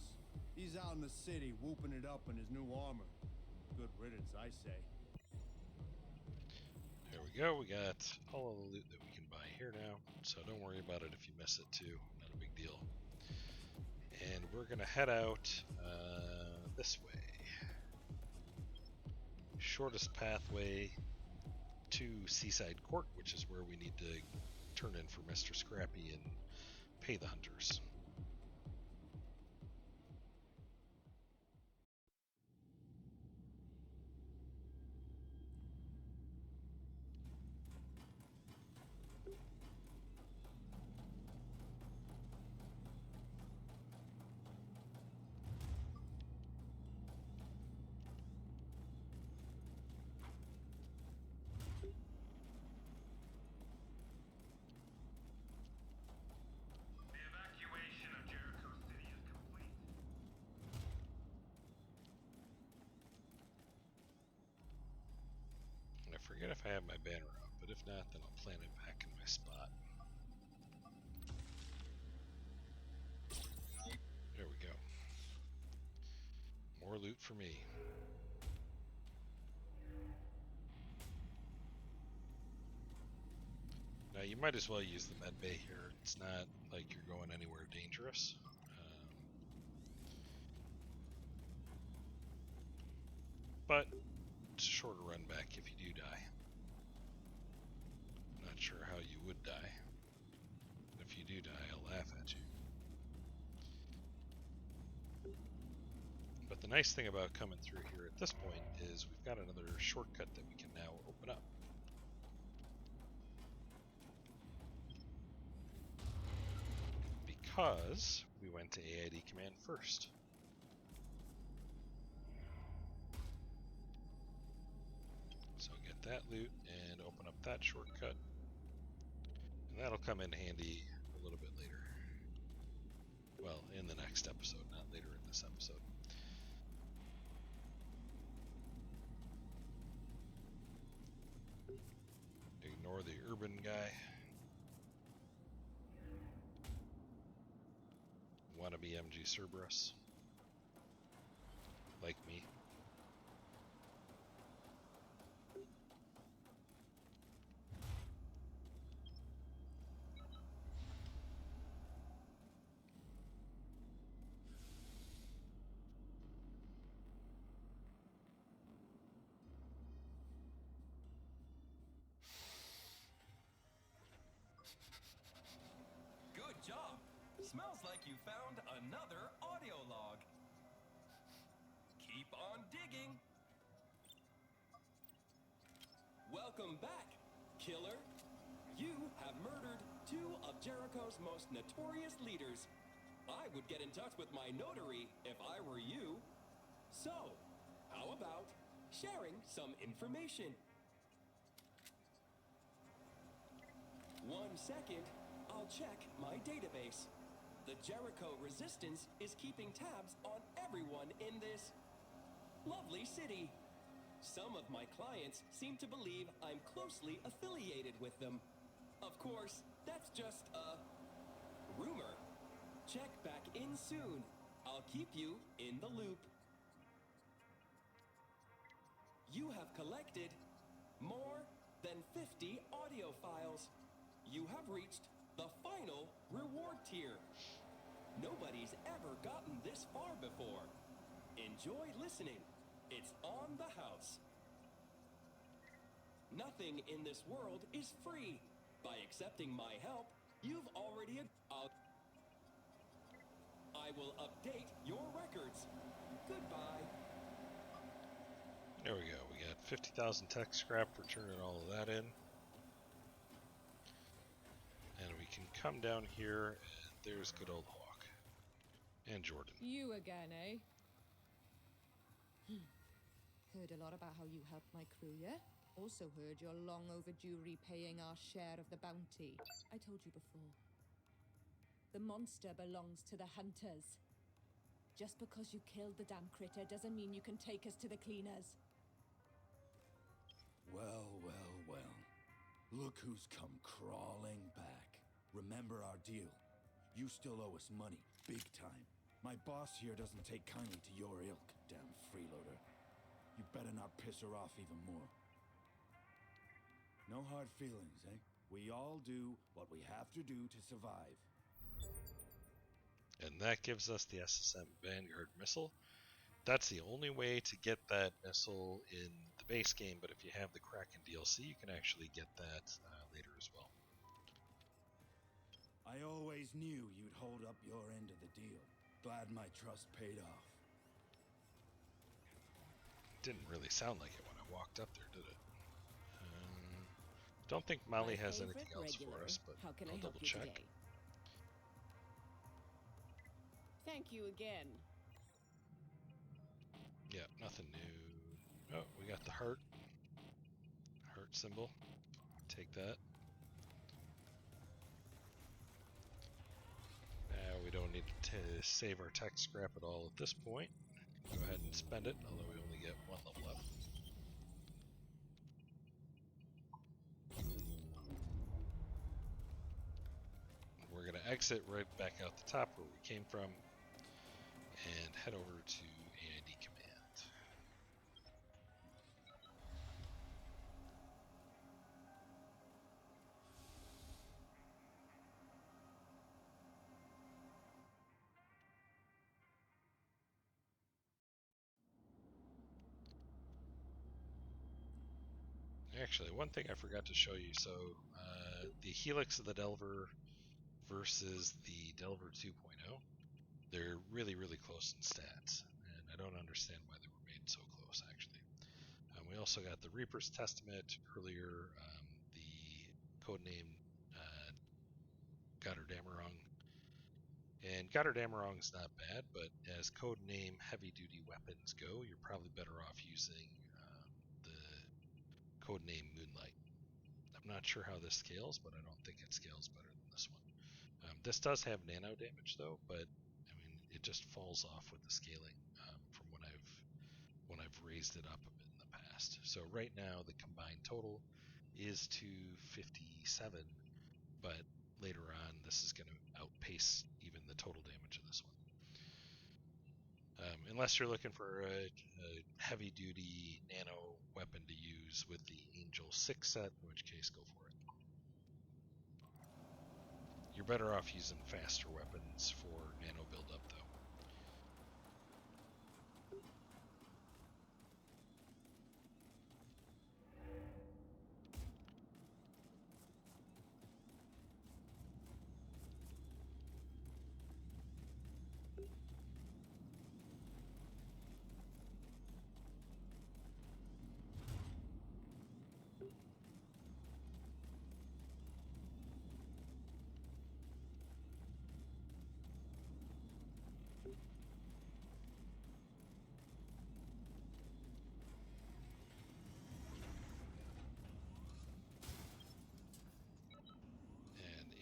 [SPEAKER 9] He's out in the city whooping it up in his new armor. Good riddance, I say.
[SPEAKER 1] There we go. We got all of the loot that we can buy here now, so don't worry about it if you miss it too. Not a big deal. And we're gonna head out this way. Shortest pathway to Seaside Court, which is where we need to turn in for Mr. Scrappy and pay the hunters. forget if I have my banner up, but if not, then I'll plant it back in my spot. There we go. More loot for me. Now you might as well use the med bay here. It's not like you're going anywhere dangerous. But it's a shorter run back if you do die. I'm not sure how you would die. If you do die, I'll laugh at you. But the nice thing about coming through here at this point is we've got another shortcut that we can now open up. Because we went to A.I.D command first. So get that loot and open up that shortcut. And that'll come in handy a little bit later. Well, in the next episode, not later in this episode. Ignore the urban guy. Wannabe MG Cerberus. Like me.
[SPEAKER 15] Good job. Smells like you found another audio log. Keep on digging.
[SPEAKER 16] Welcome back, killer. You have murdered two of Jericho's most notorious leaders. I would get in touch with my notary if I were you. So, how about sharing some information? 1 second, I'll check my database. The Jericho Resistance is keeping tabs on everyone in this lovely city. Some of my clients seem to believe I'm closely affiliated with them. Of course, that's just a rumor. Check back in soon. I'll keep you in the loop. You have collected more than 50 audio files. You have reached the final reward tier. Nobody's ever gotten this far before. Enjoy listening. It's on the house. Nothing in this world is free. By accepting my help, you've already... I will update your records. Goodbye.
[SPEAKER 1] There we go. We got 50,000 tech scrap. We're turning all of that in. And we can come down here, and there's good old Hawk. And Jordan.
[SPEAKER 17] You again, eh? Heard a lot about how you helped my crew, yeah? Also heard you're long overdue repaying our share of the bounty. I told you before. The monster belongs to the hunters. Just because you killed the damn critter doesn't mean you can take us to the cleaners.
[SPEAKER 2] Well, well, well. Look who's come crawling back. Remember our deal. You still owe us money, big time. My boss here doesn't take kindly to your ilk, damn freeloader. You better not piss her off even more. No hard feelings, eh? We all do what we have to do to survive.
[SPEAKER 1] And that gives us the SSM Vanguard missile. That's the only way to get that missile in the base game, but if you have the Kraken DLC, you can actually get that later as well.
[SPEAKER 2] I always knew you'd hold up your end of the deal. Glad my trust paid off.
[SPEAKER 1] Didn't really sound like it when I walked up there, did it? Don't think Molly has anything else for us, but
[SPEAKER 6] How can
[SPEAKER 1] I'll
[SPEAKER 6] I help
[SPEAKER 1] double
[SPEAKER 6] you
[SPEAKER 1] check.
[SPEAKER 6] today? Thank you again.
[SPEAKER 1] Yeah, nothing new. Oh, we got the heart symbol. Take that. Now we don't need to save our tech scrap at all at this point. Go ahead and spend it, although we only get one level up. exit right back out the top where we came from and head over to A.I.D command. Actually, one thing I forgot to show you, so the Helix of the Delver versus the Delver 2.0, they're really, really close in stats, and I don't understand why they were made so close, actually. We also got the Reaper's Testament earlier, the codename Goddard-Amarong, and Goddard-Amarong's not bad, but as codename heavy-duty weapons go, you're probably better off using the codename Moonlight. I'm not sure how this scales, but I don't think it scales better than this one. This does have nano damage though, but I mean it just falls off with the scaling from when I've raised it up a bit in the past. So right now the combined total is 257, but later on this is going to outpace even the total damage of this one. Unless you're looking for a heavy-duty nano weapon to use with the Angel 6 set, in which case go for it. You're better off using faster weapons for nano build-up, though.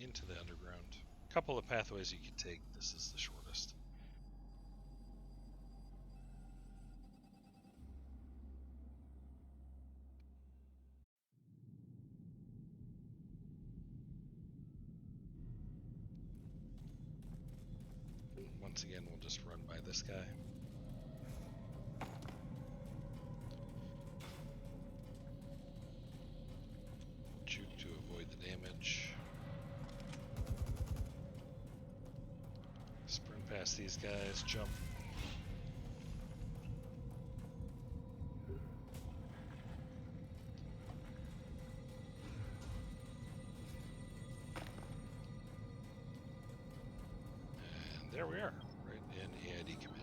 [SPEAKER 1] Into the underground. A couple of pathways you could take. This is the shortest. And once again, we'll just run by this guy. Juke to avoid the damage. Sprint past these guys, jump. And there we are, right in A.I.D command.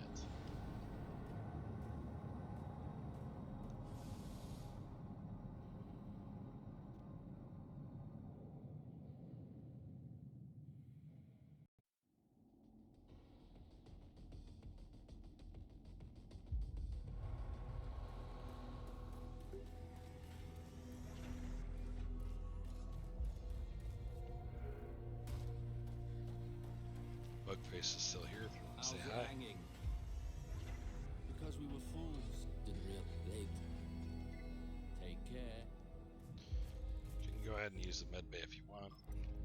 [SPEAKER 1] Bugface is still here if you want to say hi.
[SPEAKER 13] Hanging? Because we were fools. Didn't real late. Take care.
[SPEAKER 1] You can go ahead and use the med bay if you want.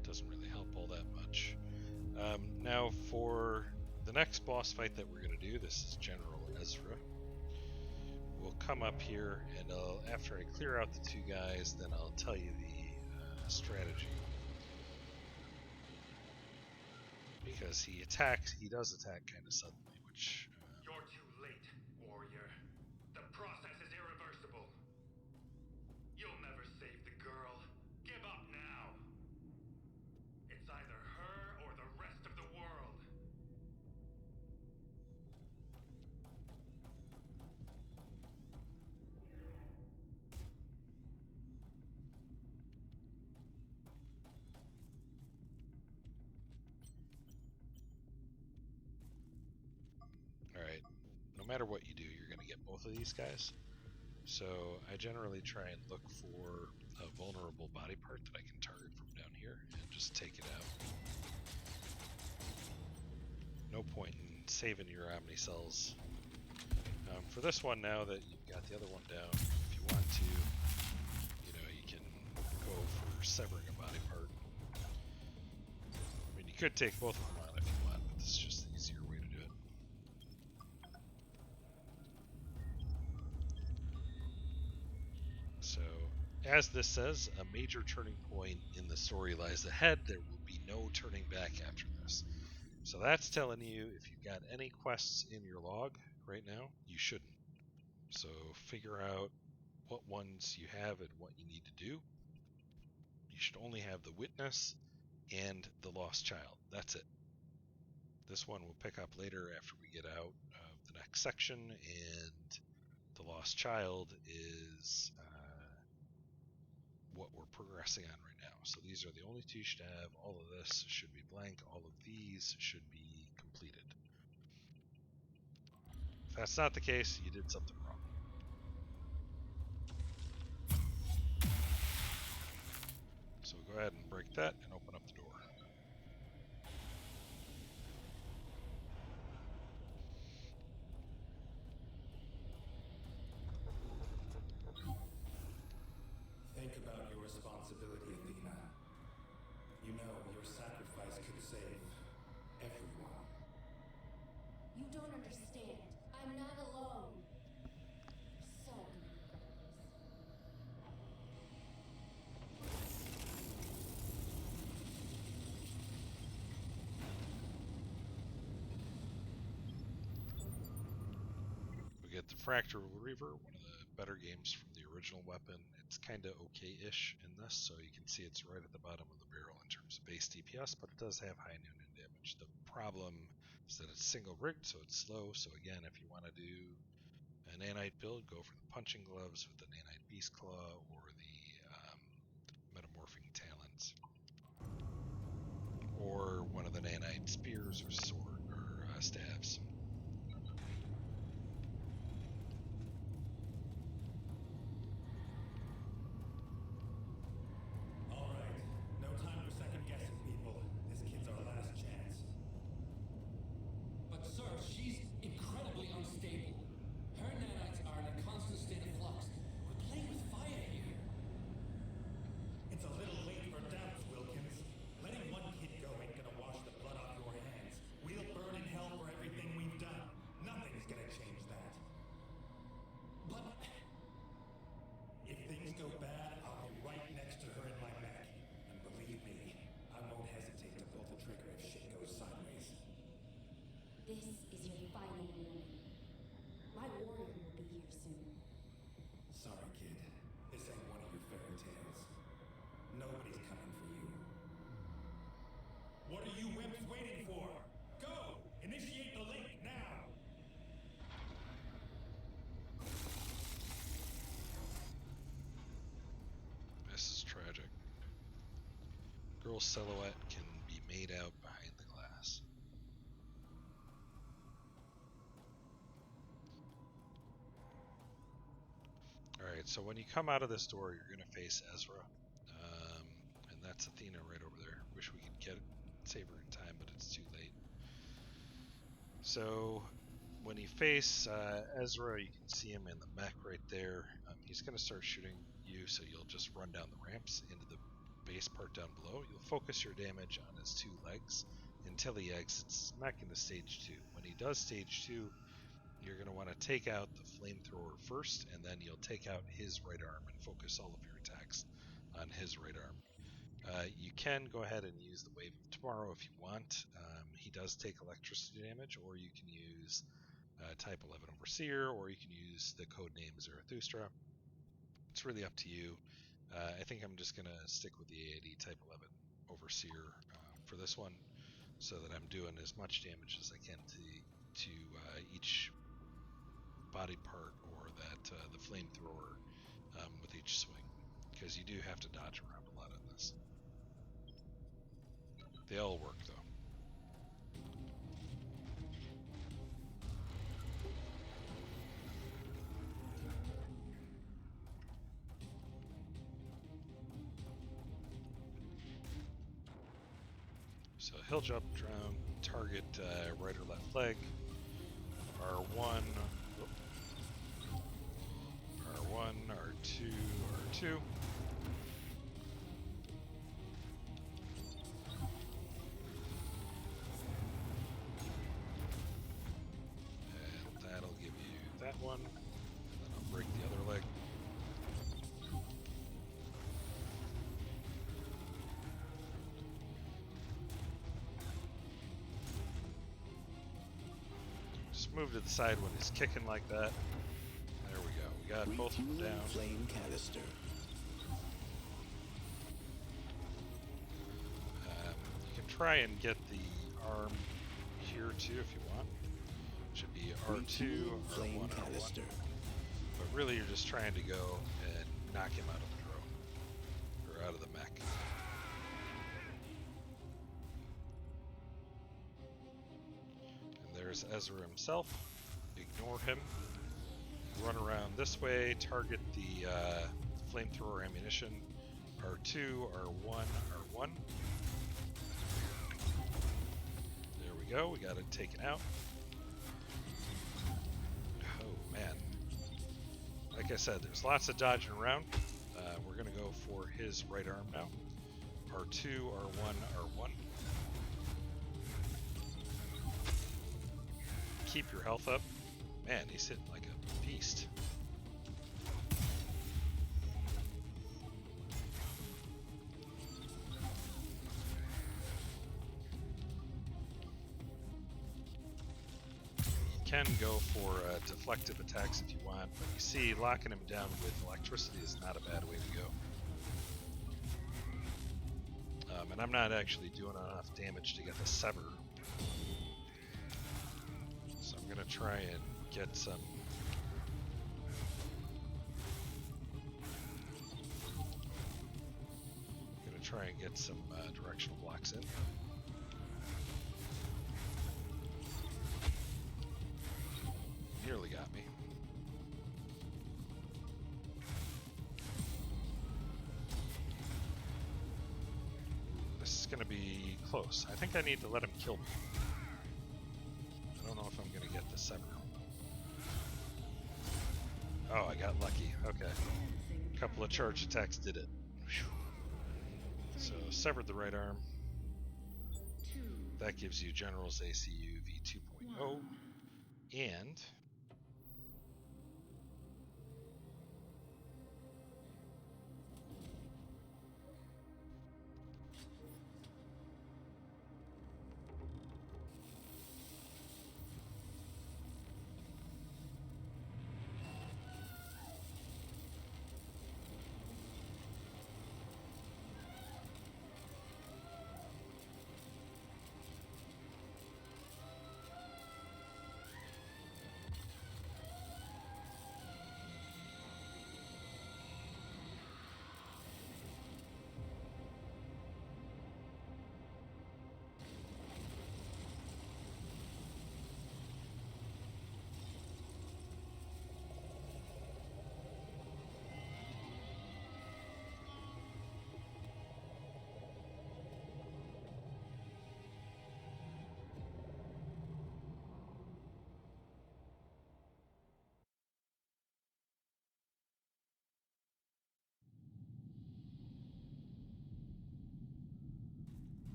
[SPEAKER 1] It doesn't really help all that much. Now for the next boss fight that we're going to do, this is General Ezra. We'll come up here and after I clear out the two guys, then I'll tell you the strategy. Because he does attack kind of suddenly, which...
[SPEAKER 18] You're too late, warrior. The process is irreversible. You'll never save the girl. Give up now. It's either her or the rest of the world.
[SPEAKER 1] Alright, no matter what you do, you're going to get both of these guys. So I generally try and look for a vulnerable body part that I can target from down here and just take it out. No point in saving your Omnicells. For this one, now that you've got the other one down, if you want to, you know, you can go for severing a body part. I mean, you could take both of them on if you want, but this is just the easier way to do it. So, as this says, a major turning point in the story lies ahead. There will be no turning back after this. So that's telling you if you've got any quests in your log right now, you shouldn't. So figure out what ones you have and what you need to do. You should only have the witness and the lost child. That's it. This one we'll pick up later after we get out of the next section, and the lost child is what we're progressing on right now. So these are the only two you should have. All of this should be blank. All of these should be completed. If that's not the case, you did something wrong. So go ahead and break that and open up the door.
[SPEAKER 19] Think about your responsibility, Athena. You know your sacrifice could save everyone.
[SPEAKER 10] You don't understand. I'm not alone. Son.
[SPEAKER 1] We get the Fractal Reaver, one of the better games from the original weapon. It's kind of okay-ish in this, so you can see it's right at the bottom of the barrel in terms of base DPS, but it does have high Noonan damage. The problem is that it's single-rigged, so it's slow. So again, if you want to do an nanite build, go for the punching gloves with the nanite beast claw or the metamorphing talons, or one of the nanite spears or sword or staves.
[SPEAKER 19] All right, no time for second guessing, people. This kid's our last chance.
[SPEAKER 7] But sir, she's incredibly unstable. Her nanites are in a constant state of flux. We're playing with fire here.
[SPEAKER 19] It's a little late for doubts, Wilkins. Letting one kid go ain't gonna wash the blood off your hands. We'll burn in hell for everything we've done. Nothing's gonna change that.
[SPEAKER 7] But
[SPEAKER 19] if things go bad, I'll be right next to her in my mech. And believe me, I won't hesitate to pull the trigger if shit goes sideways.
[SPEAKER 10] This is your final warning. My warrior will be here soon.
[SPEAKER 19] Sorry, kid. This ain't one of your fairy tales. Nobody's coming for you. What are you wimps waiting for? Go! Initiate the link now!
[SPEAKER 1] This is tragic. Girl's silhouette can be made out behind the glass. Alright, so when you come out of this door, you're going to face Ezra. And that's Athena right over there. Wish we could get it, save her in time, but it's too late. So when you face Ezra, you can see him in the mech right there. He's going to start shooting you, so you'll just run down the ramps into the base part down below. You'll focus your damage on his two legs until he exits mech into stage 2. When he does stage 2, you're going to want to take out the flamethrower first, and then you'll take out his right arm and focus all of your attacks on his right arm. You can go ahead and use the Wave of Tomorrow if you want. He does take electricity damage, or you can use Type 11 Overseer, or you can use the code name Zarathustra. It's really up to you. I think I'm just going to stick with the A.I.D. Type 11 Overseer for this one, so that I'm doing as much damage as I can to each body part, or that the flamethrower with each swing, because you do have to dodge around a lot on this. They all work though. So hill jump, drown, target right or left leg, R1, R1, R2, R2. move to the side when he's kicking like that. There we go. We got both of them down.
[SPEAKER 2] Flame canister.
[SPEAKER 1] You can try and get the arm here too if you want. Should be R2,
[SPEAKER 2] flame
[SPEAKER 1] R1,
[SPEAKER 2] canister.
[SPEAKER 1] R1. But really you're just trying to go and knock him out of the drone. Or out of the mech. And there's Ezra himself. Ignore him. Run around this way, target the flamethrower ammunition. R2, R1, R1. There we go, we got it taken out. Oh man. Like I said, there's lots of dodging around. We're going to go for his right arm now. R2, R1, R1. Keep your health up. Man, he's hitting like a beast. You can go for deflective attacks if you want, but you see locking him down with electricity is not a bad way to go. And I'm not actually doing enough damage to get the sever. So I'm going to try and get some... try and get some directional blocks in. Nearly got me. This is going to be close. I think I need to let him kill me. I don't know if I'm going to get the sever. Oh, I got lucky. Okay. A couple of charge attacks did it. Whew. So, severed the right arm. That gives you General's ACU V2.0. And...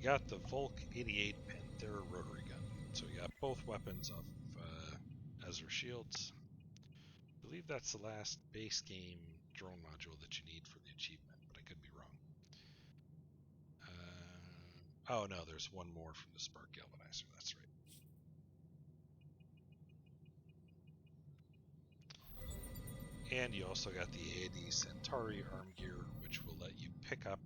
[SPEAKER 1] got the Volk 88 Panthera rotary gun. So we got both weapons off of Ezra-Shields. I believe that's the last base game drone module that you need for the achievement, but I could be wrong. Oh no, there's one more from the Spark Galvanizer, that's right. And you also got the A.I.D Centauri arm gear, which will let you pick up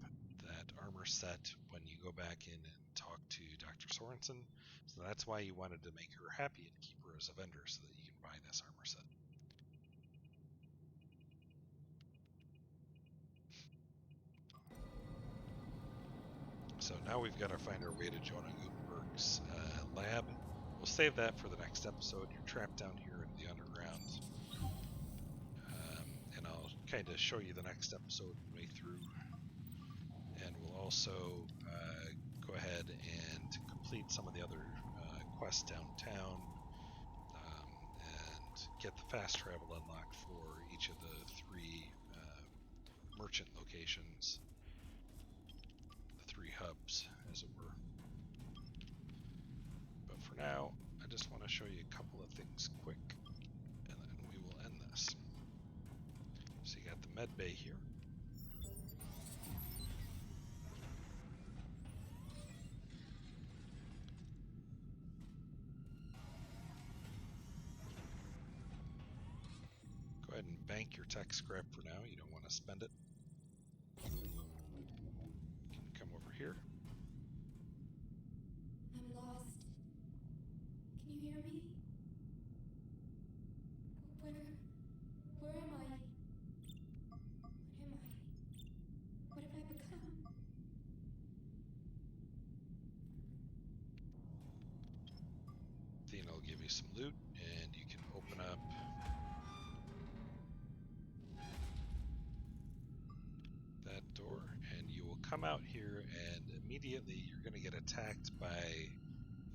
[SPEAKER 1] that armor set when you go back in and talk to Dr. Sorensen. So that's why you wanted to make her happy and keep her as a vendor so that you can buy this armor set. So now we've got to find our way to Jonah Gutenberg's lab. We'll save that for the next episode. You're trapped down here in the underground. And I'll kind of show you the next episode way through. And we'll also go ahead and complete some of the other quests downtown and get the fast travel unlocked for each of the 3 merchant locations, the 3 hubs, as it were. But for now, I just want to show you a couple of things quick, and then we will end this. So you got the med bay here. Go ahead and bank your tech scrap for now. You don't want to spend it. You can come over here.
[SPEAKER 10] I'm lost. Can you hear me? Where am I? What am I? What have I become?
[SPEAKER 1] Athena will give you some loot, and you can open up that door, and you will come out here, and immediately you're going to get attacked by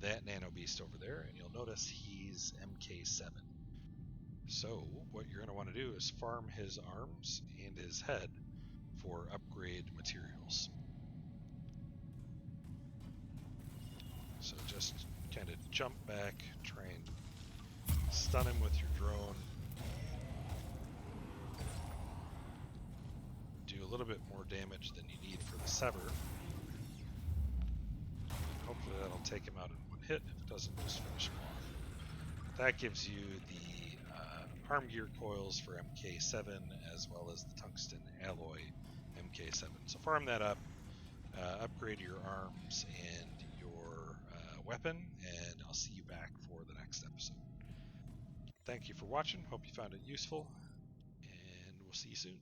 [SPEAKER 1] that nano beast over there, and you'll notice he's MK7. So what you're going to want to do is farm his arms and his head for upgrade materials. So just kind of jump back, try and stun him with your drone. Do a little bit more damage than you need for the sever. Hopefully that'll take him out in one hit. If it doesn't, just finish him off. That gives you the arm gear coils for MK7 as well as the tungsten alloy MK7. So farm that up, upgrade your arms and your weapon, and I'll see you back for the next episode. Thank you for watching. Hope you found it useful, and we'll see you soon.